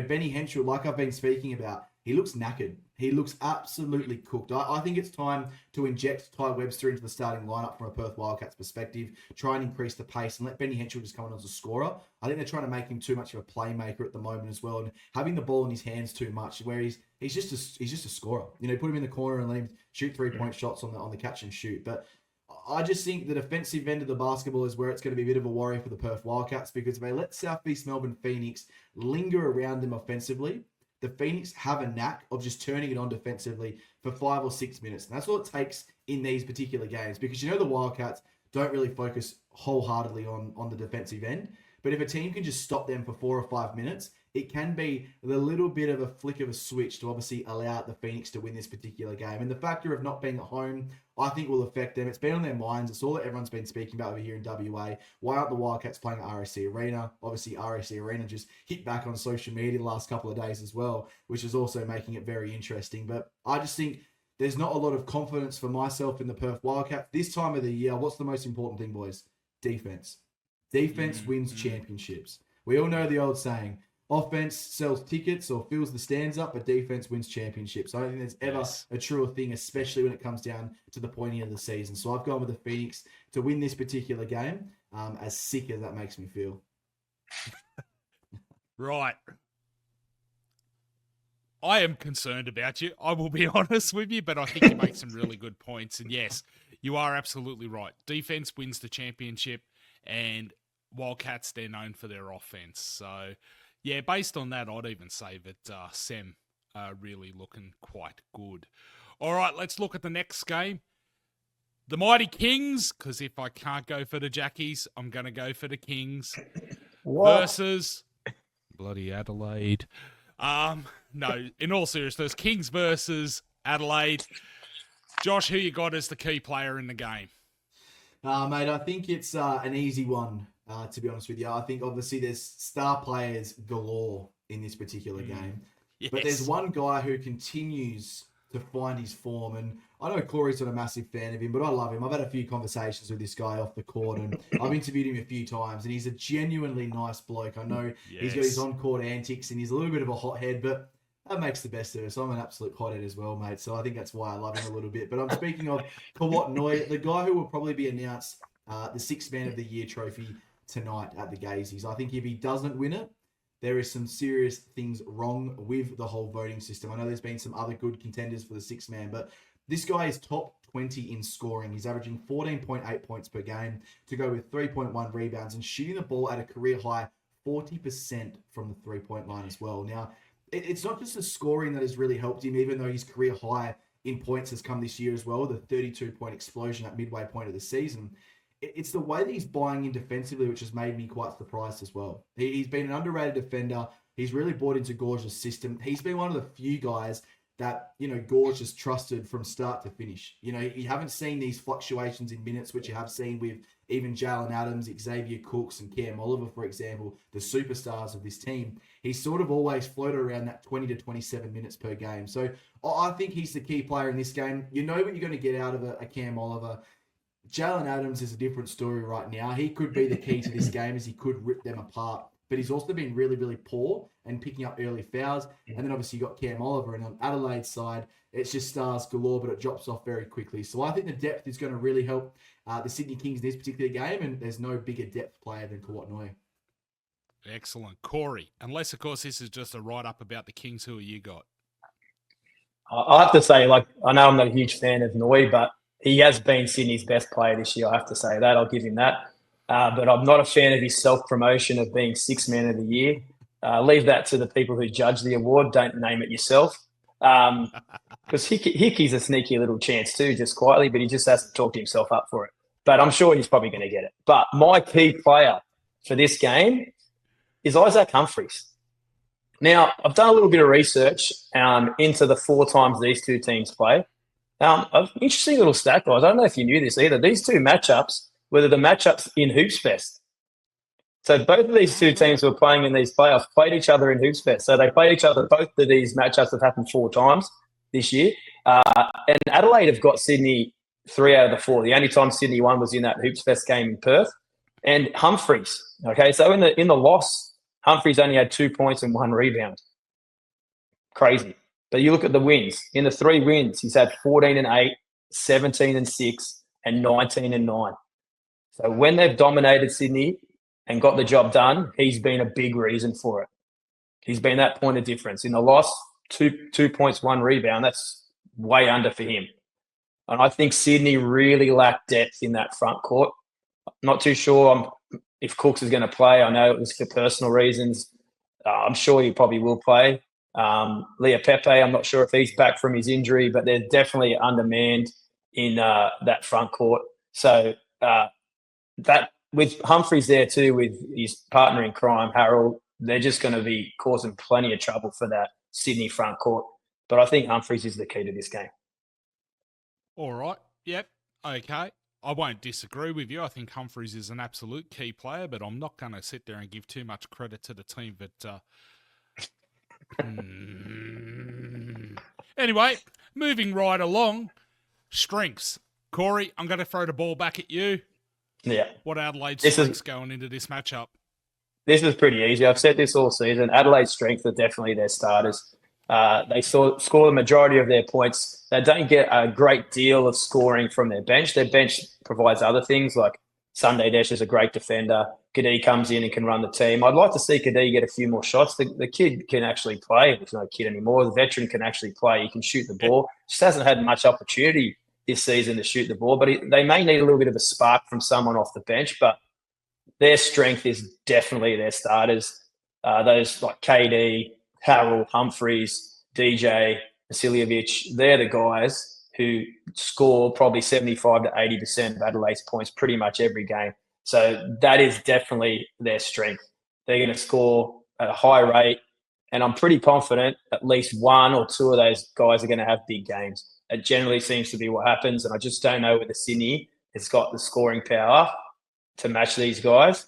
Benny Henschel, like I've been speaking about, he looks knackered. He looks absolutely cooked. I think it's time to inject Ty Webster into the starting lineup from a Perth Wildcats perspective, try and increase the pace and let Benny Henschel just come on as a scorer. I think they're trying to make him too much of a playmaker at the moment as well, and having the ball in his hands too much, where he's just a scorer. Put him in the corner and let him shoot 3-point shots on the catch and shoot. But I just think the defensive end of the basketball is where it's going to be a bit of a worry for the Perth Wildcats, because if they let Southeast Melbourne Phoenix linger around them offensively, the Phoenix have a knack of just turning it on defensively for 5 or 6 minutes. And that's all it takes in these particular games, because the Wildcats don't really focus wholeheartedly on the defensive end. But if a team can just stop them for 4 or 5 minutes, it can be the little bit of a flick of a switch to obviously allow the Phoenix to win this particular game. And the factor of not being at home, I think, will affect them. It's been on their minds. It's all that everyone's been speaking about over here in WA. Why aren't the Wildcats playing at RSC Arena? Obviously, RSC Arena just hit back on social media the last couple of days as well, which is also making it very interesting. But I just think there's not a lot of confidence for myself in the Perth Wildcats. This time of the year, what's the most important thing, boys? Defense. Defense wins championships. We all know the old saying, offense sells tickets or fills the stands up, but defense wins championships. I don't think there's ever a truer thing, especially when it comes down to the pointy end of the season. So I've gone with the Phoenix to win this particular game, as sick as that makes me feel. Right. I am concerned about you. I will be honest with you, but I think you make some really good points. And yes, you are absolutely right. Defense wins the championship, and Wildcats, they're known for their offense. So, yeah, based on that, I'd even say that Sem are really looking quite good. All right, let's look at the next game. The Mighty Kings, because if I can't go for the Jackies, I'm going to go for the Kings. Versus bloody Adelaide. No, in all seriousness, Kings versus Adelaide. Josh, who you got as the key player in the game? Mate, I think it's an easy one, to be honest with you. I think obviously there's star players galore in this particular game. Yes. But there's one guy who continues to find his form. And I know Corey's not a massive fan of him, but I love him. I've had a few conversations with this guy off the court, and I've interviewed him a few times, and he's a genuinely nice bloke. I know he's got his on-court antics, and he's a little bit of a hothead, but that makes the best of us. I'm an absolute hothead as well, mate. So I think that's why I love him a little bit. But I'm speaking of COTY, the guy who will probably be announced the Sixth Man of the Year trophy tonight at the Gazeys. I think if he doesn't win it, there is some serious things wrong with the whole voting system. I know there's been some other good contenders for the Sixth Man, but this guy is top 20 in scoring. He's averaging 14.8 points per game to go with 3.1 rebounds and shooting the ball at a career high 40% from the three-point line as well. Now, it's not just the scoring that has really helped him, even though his career high in points has come this year as well, the 32-point explosion at midway point of the season. It's the way that he's buying in defensively, which has made me quite surprised as well. He's been an underrated defender. He's really bought into Gorge's system. He's been one of the few guys that, Gorge has trusted from start to finish. You haven't seen these fluctuations in minutes, which you have seen with even Jalen Adams, Xavier Cooks, and Cam Oliver, for example, the superstars of this team. He's sort of always floated around that 20 to 27 minutes per game. So I think he's the key player in this game. You know what you're going to get out of a Cam Oliver. Jalen Adams is a different story right now. He could be the key to this game, as he could rip them apart. But he's also been really, really poor and picking up early fouls. And then obviously you got Cam Oliver. And on Adelaide's side, it's just stars galore, but it drops off very quickly. So I think the depth is going to really help the Sydney Kings in this particular game. And there's no bigger depth player than COTY. Excellent. Corey, unless, of course, this is just a write-up about the Kings, who you got? I have to say, I know I'm not a huge fan of Noi, but he has been Sydney's best player this year. I have to say that. I'll give him that. But I'm not a fan of his self-promotion of being Sixth Man of the Year. Leave that to the people who judge the award. Don't name it yourself. Because Hickey's a sneaky little chance too, just quietly, but he just has to talk to himself up for it. But I'm sure he's probably going to get it. But my key player for this game is Isaac Humphries. Now, I've done a little bit of research into the 4 times these two teams play. Interesting little stat, guys. I don't know if you knew this either. These two matchups were the matchups in Hoops Fest. So both of these two teams who were playing in these playoffs played each other in Hoops Fest. So they played each other. Both of these matchups have happened 4 times this year. And Adelaide have got Sydney 3 out of the 4. The only time Sydney won was in that Hoops Fest game in Perth. And Humphries, okay, so in the loss, Humphries only had 2 points and 1 rebound. Crazy. But you look at the wins. In the 3 wins, he's had 14-8, 17-6, and 19-9. So when they've dominated Sydney and got the job done, he's been a big reason for it. He's been that point of difference. In the loss, 2 points, 1 rebound. That's way under for him. And I think Sydney really lacked depth in that front court. Not too sure if Cooks is going to play. I know it was for personal reasons. I'm sure he probably will play. Leah Pepe, I'm not sure if he's back from his injury, but they're definitely undermanned in that front court. So that with Humphreys there too, with his partner in crime, Harold, they're just going to be causing plenty of trouble for that Sydney front court. But I think Humphreys is the key to this game. All right. Yep. Okay. I won't disagree with you. I think Humphreys is an absolute key player, but I'm not going to sit there and give too much credit to the team that. Anyway, moving right along. Strengths. Corey, I'm going to throw the ball back at you. Yeah. What Adelaide's strengths going into this matchup? This is pretty easy. I've said this all season. Adelaide's strengths are definitely their starters. They score the majority of their points. They don't get a great deal of scoring from their bench. Their bench provides other things like Sunday Dash is a great defender. COTY comes in and can run the team. I'd like to see COTY get a few more shots. The kid can actually play. There's no kid anymore. The veteran can actually play. He can shoot the ball. Just hasn't had much opportunity this season to shoot the ball. But they may need a little bit of a spark from someone off the bench. But their strength is definitely their starters. Those like KD, Harold, Humphreys, DJ, Vasiljevic, they're the guys who score probably 75 to 80% of Adelaide's points pretty much every game. So that is definitely their strength. They're going to score at a high rate, and I'm pretty confident at least one or two of those guys are going to have big games. It generally seems to be what happens, and I just don't know whether Sydney has got the scoring power to match these guys,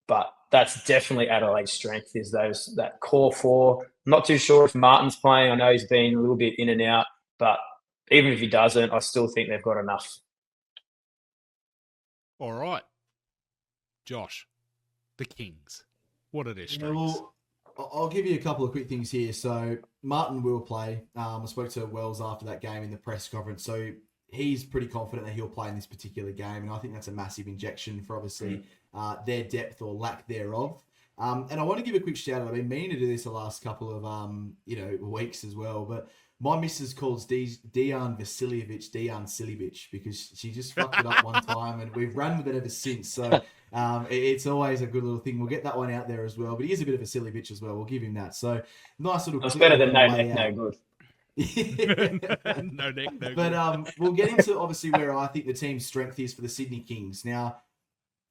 but that's definitely Adelaide's strength is that core four. I'm not too sure if Martin's playing. I know he's been a little bit in and out, but even if he doesn't, I still think they've got enough. All right. Josh, the Kings. What are their strengths? Well, I'll give you a couple of quick things here. So Martin will play. I spoke to Wells after that game in the press conference. So he's pretty confident that he'll play in this particular game. And I think that's a massive injection for obviously their depth or lack thereof. And I want to give a quick shout out. I've been meaning to do this the last couple of weeks as well. But my missus calls Dejan Vasiljevic Dejan Silivic because she just fucked it up one time, and we've run with it ever since. So it's always a good little thing. We'll get that one out there as well. But he is a bit of a silly bitch as well. We'll give him that. So nice little. It's better than no neck, no good. No neck, no good. But we'll get into obviously where I think the team's strength is for the Sydney Kings. Now,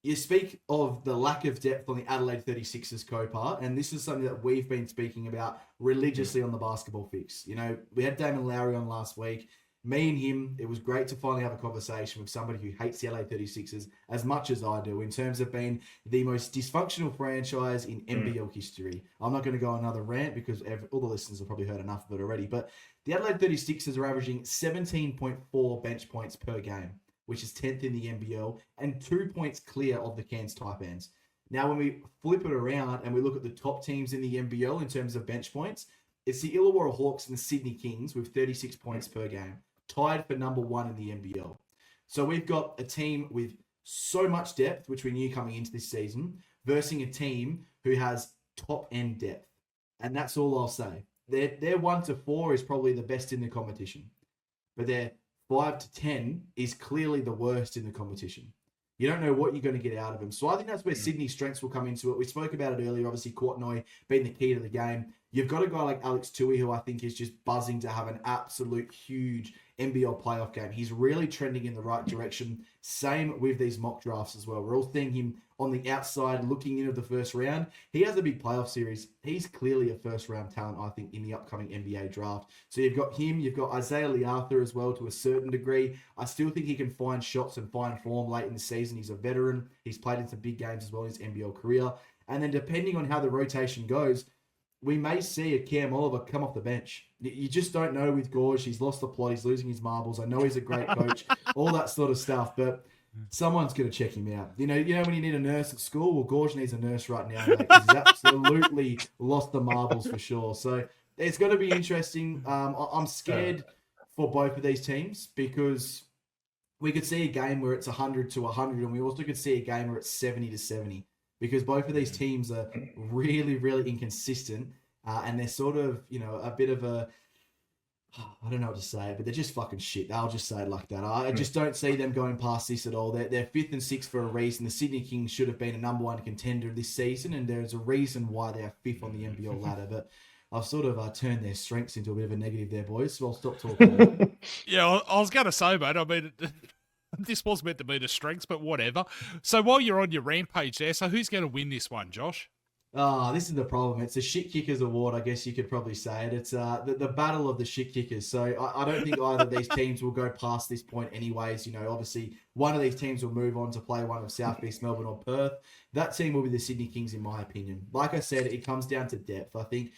you speak of the lack of depth on the Adelaide 36ers co-part, and this is something that we've been speaking about religiously on the Basketball Fix. You know, we had Damon Lowry on last week. Me and him, it was great to finally have a conversation with somebody who hates the LA 36ers as much as I do in terms of being the most dysfunctional franchise in NBL history. I'm not going to go on another rant because all the listeners have probably heard enough of it already, but the Adelaide 36ers are averaging 17.4 bench points per game, which is 10th in the NBL, and 2 points clear of the Cairns Taipans. Now, when we flip it around and we look at the top teams in the NBL in terms of bench points, it's the Illawarra Hawks and the Sydney Kings with 36 points per game, tied for number one in the NBL. So we've got a team with so much depth, which we knew coming into this season, versus a team who has top-end depth. And that's all I'll say. Their 1 to 4 is probably the best in the competition, but their 5 to 10 is clearly the worst in the competition. You don't know what you're going to get out of them. So I think that's where Sydney's strengths will come into it. We spoke about it earlier, obviously Courtney being the key to the game. You've got a guy like Alex Tui, who I think is just buzzing to have an absolute huge NBL playoff game. He's really trending in the right direction. Same with these mock drafts as well. We're all seeing him on the outside looking into the first round. He has a big playoff series. He's clearly a first-round talent, I think, in the upcoming NBA draft. So you've got him. You've got Isaiah Leartha as well to a certain degree. I still think he can find shots and find form late in the season. He's a veteran. He's played in some big games as well in his NBL career. And then depending on how the rotation goes, we may see a Cam Oliver come off the bench. You just don't know with Gorge. He's lost the plot. He's losing his marbles. I know he's a great coach, all that sort of stuff, but someone's going to check him out. You know when you need a nurse at school? Well, Gorge needs a nurse right now, mate, 'cause he's absolutely lost the marbles for sure. So it's going to be interesting. I'm scared for both of these teams because we could see a game where it's 100 to 100, and we also could see a game where it's 70 to 70. Because both of these teams are really, really inconsistent, and they're sort of, a bit of a, I don't know what to say, but they're just fucking shit. I'll just say it like that. I just don't see them going past this at all. They're 5th and 6th for a reason. The Sydney Kings should have been a number one contender this season, and there's a reason why they are 5th on the NBL ladder. But I've sort of turned their strengths into a bit of a negative there, boys, so I'll stop talking. Yeah, I was going to say, mate, I mean, This was meant to be the strengths, but whatever. So while you're on your rampage there, so who's going to win this one, Josh? This is the problem. It's a shit kickers award, I guess you could probably say it. It's the battle of the shit kickers. So I don't think either of these teams will go past this point anyways. Obviously one of these teams will move on to play one of South East Melbourne or Perth. That team will be the Sydney Kings in my opinion. Like I said, it comes down to depth. I think,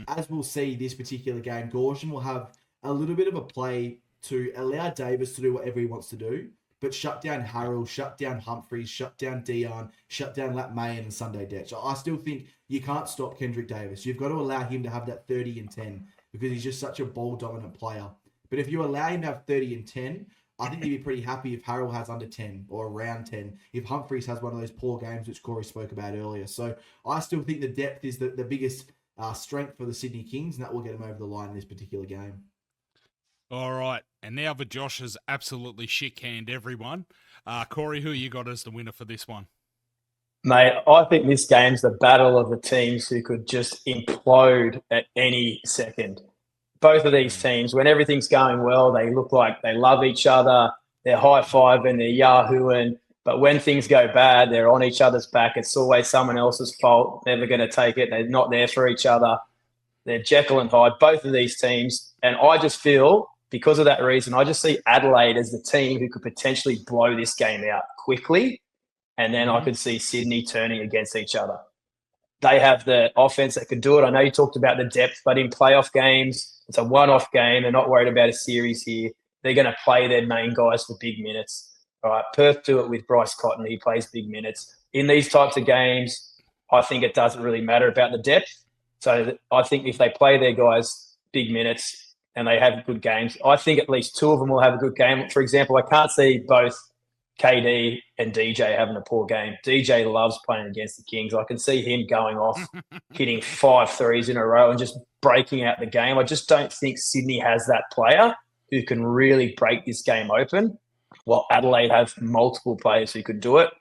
as we'll see this particular game, Gorshin will have a little bit of a play to allow Davis to do whatever he wants to do, but shut down Harrell, shut down Humphreys, shut down Dion, shut down Lat Mayan and Sunday Detch. I still think you can't stop Kendrick Davis. You've got to allow him to have that 30 and 10 because he's just such a ball-dominant player. But if you allow him to have 30 and 10, I think you'd be pretty happy if Harrell has under 10 or around 10, if Humphreys has one of those poor games which Corey spoke about earlier. So I still think the depth is the biggest strength for the Sydney Kings, and that will get them over the line in this particular game. All right, and now the Josh has absolutely shit-canned everyone. Corey, who you got as the winner for this one? Mate, I think this game's the battle of the teams who could just implode at any second. Both of these teams, when everything's going well, they look like they love each other. They're high-fiving, they're yahooing. But when things go bad, they're on each other's back. It's always someone else's fault. Never going to take it. They're not there for each other. They're Jekyll and Hyde, both of these teams. And I just feel, because of that reason, I just see Adelaide as the team who could potentially blow this game out quickly. And then I could see Sydney turning against each other. They have the offense that could do it. I know you talked about the depth, but in playoff games, it's a one-off game. They're not worried about a series here. They're going to play their main guys for big minutes. All right, Perth do it with Bryce Cotton. He plays big minutes. In these types of games, I think it doesn't really matter about the depth. So I think if they play their guys big minutes, and they have good games, I think at least two of them will have a good game. For example, I can't see both KD and DJ having a poor game. DJ loves playing against the Kings. I can see him going off, hitting 5 threes in a row and just breaking out the game. I just don't think Sydney has that player who can really break this game open, while Adelaide have multiple players who could do it.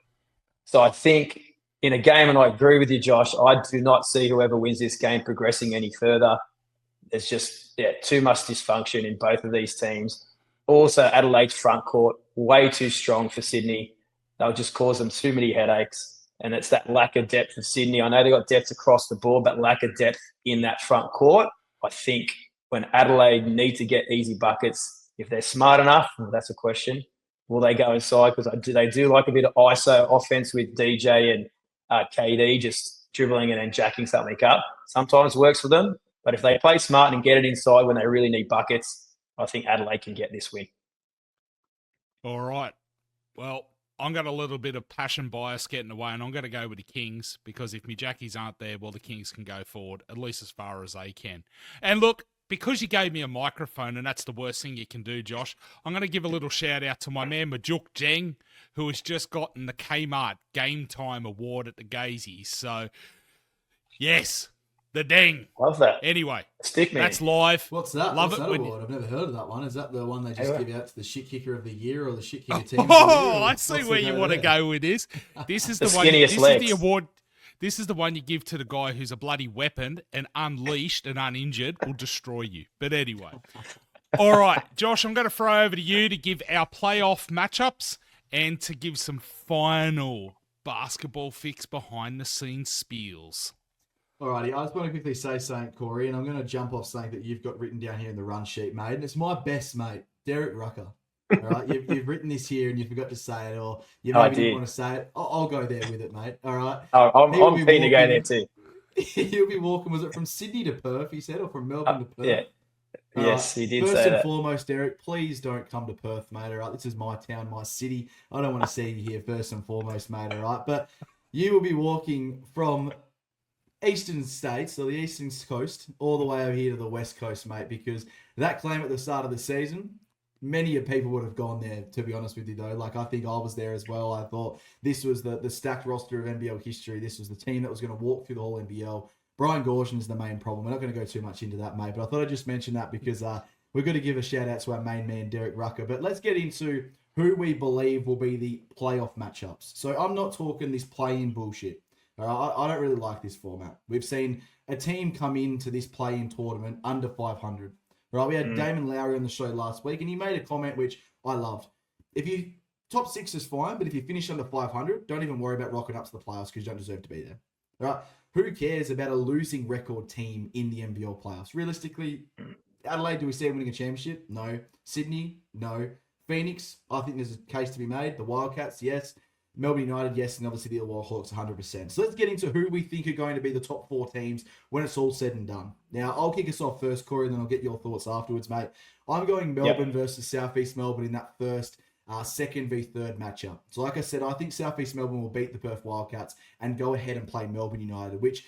So I think in a game, and I agree with you, Josh, I do not see whoever wins this game progressing any further. There's just too much dysfunction in both of these teams. Also, Adelaide's front court, way too strong for Sydney. They'll just cause them too many headaches. And it's that lack of depth of Sydney. I know they've got depth across the board, but lack of depth in that front court. I think when Adelaide need to get easy buckets, if they're smart enough, well, that's a question, will they go inside? Because they do like a bit of ISO offense with DJ and KD, just dribbling and then jacking something up. Sometimes works for them. But if they play smart and get it inside when they really need buckets, I think Adelaide can get this win. All right. Well, I'm got a little bit of passion bias getting away, and I'm going to go with the Kings because if me Jackies aren't there, well, the Kings can go forward, at least as far as they can. And look, because you gave me a microphone, and that's the worst thing you can do, Josh, I'm going to give a little shout-out to my man, Majuk Jeng, who has just gotten the Kmart Game Time Award at the Gazies. So, yes, the ding. Love that. Anyway, Stick me. That's live. What's that? Love What's it that award? I've never heard of that one. Is that the one they just give out to the shit kicker of the year or the shit kicker team? Oh, I see where you want to go with this. This is the one. This is the award. This is the one you give to the guy who's a bloody weapon and unleashed and uninjured will destroy you. But anyway. All right, Josh, I'm going to throw over to you to give our playoff matchups and to give some final basketball fix behind the scenes spiels. Alrighty, I just want to quickly say something, Corey, and I'm going to jump off something that you've got written down here in the run sheet, mate. And it's my best mate, Derek Rucker. All right, you've written this here and you forgot to say it, or you maybe didn't want to say it. I'll go there with it, mate. All right. I'm keen to go there too. He'll be walking. Was it from Sydney to Perth? He said, or from Melbourne to Perth? Yeah. Yes, he did say that. First and foremost, Derek, please don't come to Perth, mate. All right, this is my town, my city. I don't want to see you here first and foremost, mate. All right, but you will be walking from eastern states, so the eastern coast, all the way over here to the west coast, mate, because that claim at the start of the season, many of people would have gone there, to be honest with you, though. Like, I think I was there as well. I thought this was the stacked roster of NBL history. This was the team that was going to walk through the whole NBL. Brian Gorshin is the main problem. We're not going to go too much into that, mate, but I thought I'd just mention that because we're going to give a shout-out to our main man, Derek Rucker. But let's get into who we believe will be the playoff matchups. So I'm not talking this play-in bullshit. All right, I don't really like this format. We've seen a team come into this play-in tournament under 500. Right, we had Damon Lowry on the show last week, and he made a comment which I loved. if you top 6 is fine, but if you finish under 500, don't even worry about rocking up to the playoffs because you don't deserve to be there. All right? Who cares about a losing record team in the NBL playoffs? Realistically, Adelaide, do we see them winning a championship? No. Sydney? No. Phoenix? I think there's a case to be made. The Wildcats? Yes. Melbourne United? Yes. And obviously the Illawarra Hawks 100%. So let's get into who we think are going to be the top 4 teams when it's all said and done. Now, I'll kick us off first, Corey, and then I'll get your thoughts afterwards, mate. I'm going Melbourne versus Southeast Melbourne in that first second v third matchup. So like I said, I think Southeast Melbourne will beat the Perth Wildcats and go ahead and play Melbourne United, which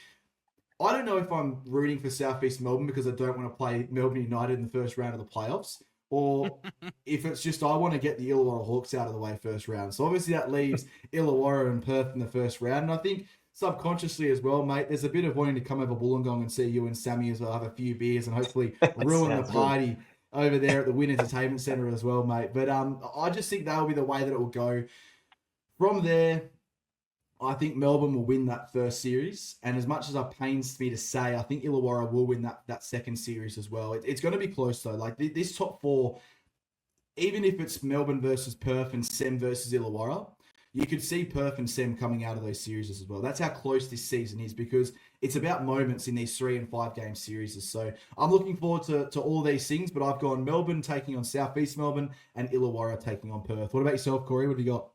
I don't know if I'm rooting for Southeast Melbourne because I don't want to play Melbourne United in the first round of the playoffs, or if it's just I want to get the Illawarra Hawks out of the way first round. So obviously that leaves Illawarra and Perth in the first round. And I think subconsciously as well, mate, there's a bit of wanting to come over Wollongong and see you and Sammy as well, have a few beers and hopefully ruin the party over there at the Wynn Entertainment Centre as well, mate. But I just think that'll be the way that it will go. From there, I think Melbourne will win that first series. And as much as it pains me to say, I think Illawarra will win that second series as well. It's going to be close, though. Like, this top 4, even if it's Melbourne versus Perth and Sem versus Illawarra, you could see Perth and Sem coming out of those series as well. That's how close this season is because it's about moments in these 3 and 5 game series. So I'm looking forward to all these things, but I've gone Melbourne taking on Southeast Melbourne and Illawarra taking on Perth. What about yourself, Corey? What have you got?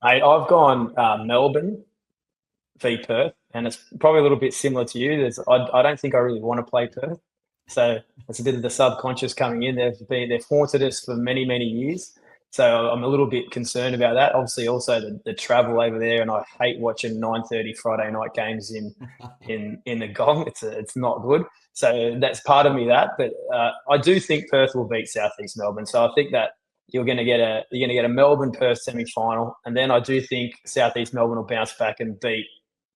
Mate, I've gone Melbourne v Perth, and it's probably a little bit similar to you. I don't think I really want to play Perth. So it's a bit of the subconscious coming in. They've haunted us for many, many years. So I'm a little bit concerned about that. Obviously, also the travel over there, and I hate watching 9:30 Friday night games in the Gong. It's not good. So that's part of me but I do think Perth will beat Southeast Melbourne. So I think that you're going to get a Melbourne Perth semi-final, and then I do think Southeast Melbourne will bounce back and beat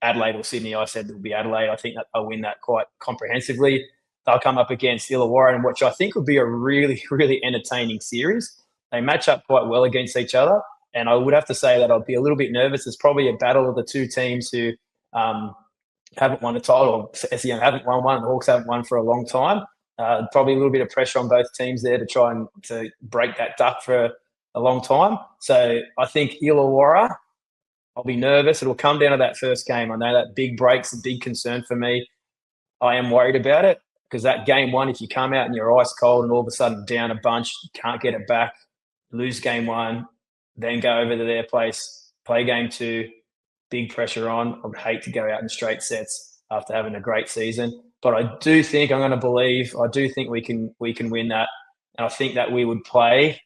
Adelaide or Sydney. I said it'll be Adelaide. I think that they'll win that quite comprehensively. They'll come up against Illawarra, which I think will be a really, really entertaining series. They match up quite well against each other, and I would have to say that I'll be a little bit nervous. It's probably a battle of the two teams who haven't won a title. SEM haven't won one, and the Hawks haven't won for a long time. Probably a little bit of pressure on both teams there to try and to break that duck for a long time. So I think Illawarra, I'll be nervous. It'll come down to that first game. I know that big break's a big concern for me. I am worried about it because that game 1, if you come out and you're ice cold and all of a sudden down a bunch, can't get it back, lose game 1, then go over to their place, play game 2, big pressure on. I would hate to go out in straight sets after having a great season. But I do think I do think we can win that. And I think that we would play.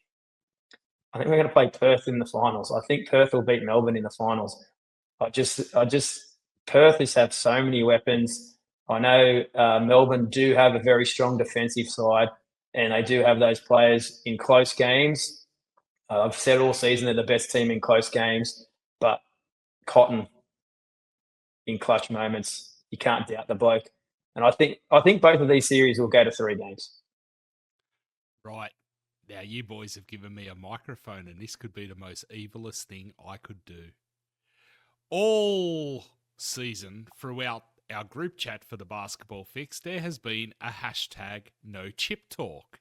I think we're going to play Perth in the finals. I think Perth will beat Melbourne in the finals. Perth has had so many weapons. I know Melbourne do have a very strong defensive side, and they do have those players in close games. I've said all season they're the best team in close games, but Cotton in clutch moments, you can't doubt the bloke. And I think both of these series will go to 3 games. Right. Now, you boys have given me a microphone, and this could be the most evilest thing I could do. All season, throughout our group chat for the Basketball Fix, there has been a hashtag no chip talk.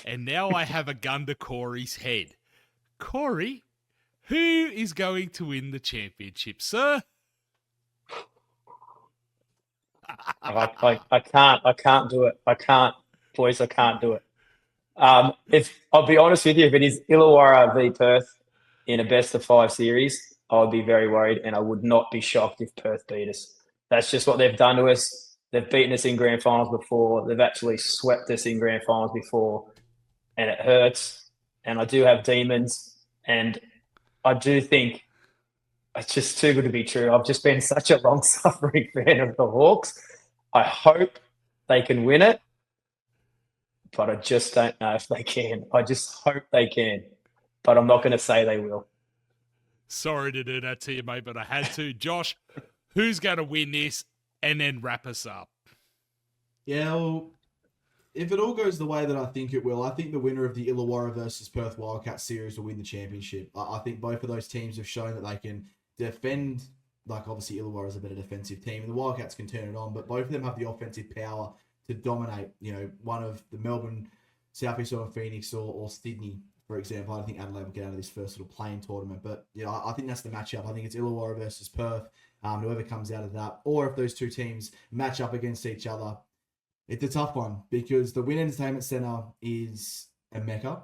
And now I have a gun to Corey's head. Corey, who is going to win the championship, sir? I can't do it. I can't do it. If I'll be honest with you, if it is Illawarra v Perth in a best of 5 series, I would be very worried, and I would not be shocked if Perth beat us. That's just what they've done to us. They've beaten us in grand finals before. They've actually swept us in grand finals before, and it hurts. And I do have demons, and I do think it's just too good to be true. I've just been such a long-suffering fan of the Hawks. I hope they can win it, but I just don't know if they can. I just hope they can, but I'm not going to say they will. Sorry to do that to you, mate, but I had to. Josh, who's going to win this and then wrap us up? Yeah, well, if it all goes the way that I think it will, I think the winner of the Illawarra versus Perth Wildcats series will win the championship. I think both of those teams have shown that they can defend. Like, obviously, Illawarra is a better defensive team, and the Wildcats can turn it on, but both of them have the offensive power to dominate, one of the Melbourne, Southeast or Phoenix or Sydney for example. I don't think Adelaide will get out of this first little playing tournament. But, I think that's the matchup. I think it's Illawarra versus Perth, whoever comes out of that. Or if those two teams match up against each other, it's a tough one because the Win Entertainment Centre is a mecca,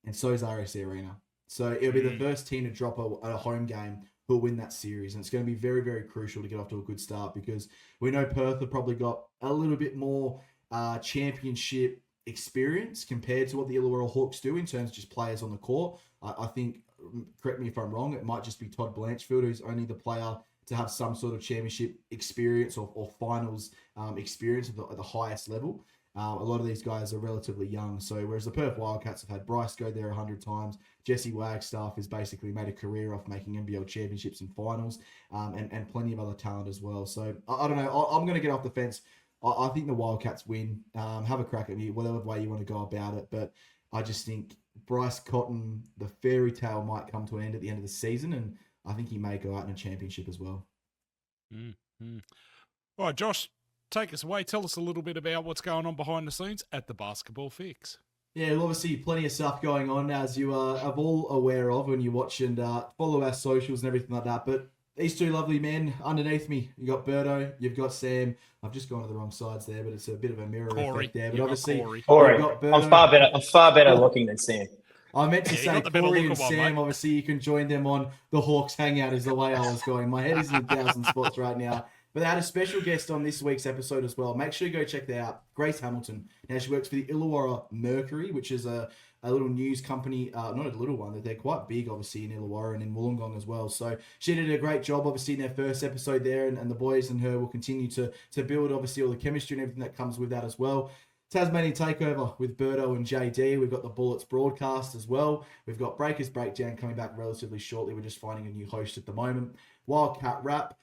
and so is RSC Arena. So it'll be the first team to drop a home game who'll win that series. And it's going to be very, very crucial to get off to a good start because we know Perth have probably got a little bit more championship experience compared to what the Illawarra Hawks do in terms of just players on the court. I think, correct me if I'm wrong, it might just be Todd Blanchfield, who's only the player to have some sort of championship experience or finals experience at the highest level. A lot of these guys are relatively young. So whereas the Perth Wildcats have had Bryce go there 100 times, Jesse Wagstaff has basically made a career off making NBL championships and finals, and plenty of other talent as well. So I don't know. I'm going to get off the fence. I think the Wildcats win. Have a crack at me, whatever way you want to go about it. But I just think Bryce Cotton, the fairy tale might come to an end at the end of the season, and I think he may go out in a championship as well. Mm-hmm. All right, Josh, take us away. Tell us a little bit about what's going on behind the scenes at the Basketball Fix. Yeah, well, obviously plenty of stuff going on, as you are all aware of when you watch and follow our socials and everything like that. But these two lovely men underneath me, you got Berto, you've got Sam. I've just gone to the wrong sides there, but it's a bit of a mirror Corey, effect there. But obviously, Corey. you've got Berto. I'm far better looking than Sam. I meant to say Corey and Sam. mate. Obviously, you can join them on the Hawks Hangout is the way I was going. My head is in 1,000 spots right now. But they had a special guest on this week's episode as well. Make sure you go check that out. Grace Hamilton. Now, she works for the Illawarra Mercury, which is a little news company. Not a little one. They're quite big, obviously, in Illawarra and in Wollongong as well. So she did a great job, obviously, in their first episode there. And the boys and her will continue to build, obviously, all the chemistry and everything that comes with that as well. Tasmanian Takeover with Berto and JD. We've got the Bullets broadcast as well. We've got Breakers Breakdown coming back relatively shortly. We're just finding a new host at the moment. Wildcat Rap.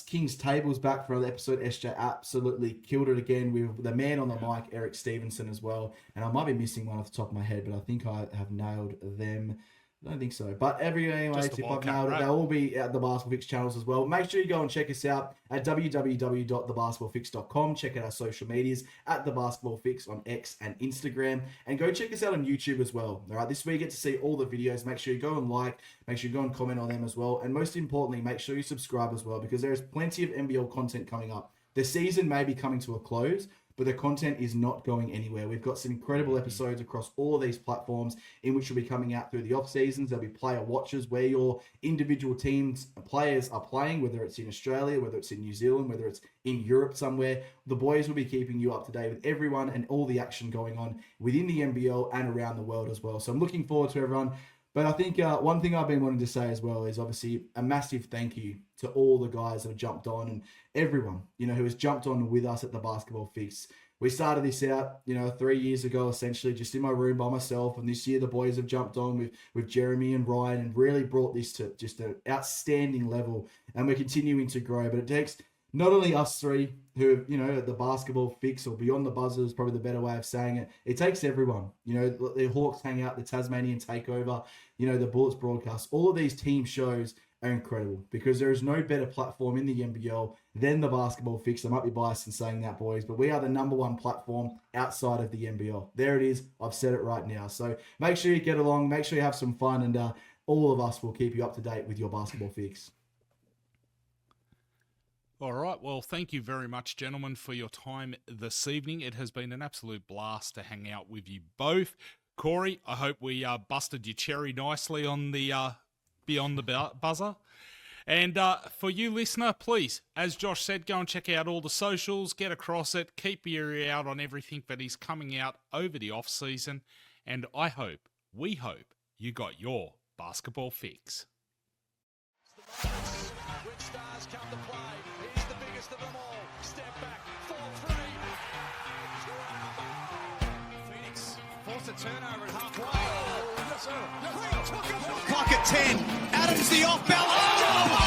King's Table's back for another episode. SJ absolutely killed it again with the man on the mic, Eric Stevenson, as well. And I might be missing one off the top of my head, but I think I have nailed them. I don't think so. But anyway, if I've nailed it, they'll all be at the Basketball Fix channels as well. Make sure you go and check us out at www.thebasketballfix.com. Check out our social medias at The Basketball Fix on X and Instagram. And go check us out on YouTube as well. All right, this way you get to see all the videos. Make sure you go and like. Make sure you go and comment on them as well. And most importantly, make sure you subscribe as well because there is plenty of NBL content coming up. The season may be coming to a close, but the content is not going anywhere. We've got some incredible episodes across all of these platforms in which will be coming out through the off seasons. There'll be player watches where your individual teams, players are playing, whether it's in Australia, whether it's in New Zealand, whether it's in Europe somewhere. The boys will be keeping you up to date with everyone and all the action going on within the NBL and around the world as well. So I'm looking forward to everyone. But I think one thing I've been wanting to say as well is obviously a massive thank you to all the guys that have jumped on and everyone, who has jumped on with us at the Basketball Fix. We started this out, 3 years ago, essentially, just in my room by myself. And this year, the boys have jumped on with Jeremy and Ryan and really brought this to just an outstanding level. And we're continuing to grow. But it takes not only us three who, at the Basketball Fix or Beyond the Buzzer is probably the better way of saying it. It takes everyone. The Hawks Hangout, the Tasmanian Takeover, the Bullets broadcast. All of these team shows are incredible because there is no better platform in the NBL than the Basketball Fix. I might be biased in saying that, boys, but we are the number one platform outside of the NBL. There it is. I've said it right now. So make sure you get along. Make sure you have some fun, and all of us will keep you up to date with your Basketball Fix. All right. Well, thank you very much, gentlemen, for your time this evening. It has been an absolute blast to hang out with you both. Corey, I hope we busted your cherry nicely on the Beyond the Buzzer. And for you, listener, please, as Josh said, go and check out all the socials, get across it, keep your ear out on everything that is coming out over the off-season. And we hope, you got your Basketball Fix. Which stars come to play? He's the biggest of them all. Step back, 4-3. Phoenix forced a turnover at halfway. Yes, sir. Yes, sir. Clock at 10. Adams the off balance. Oh!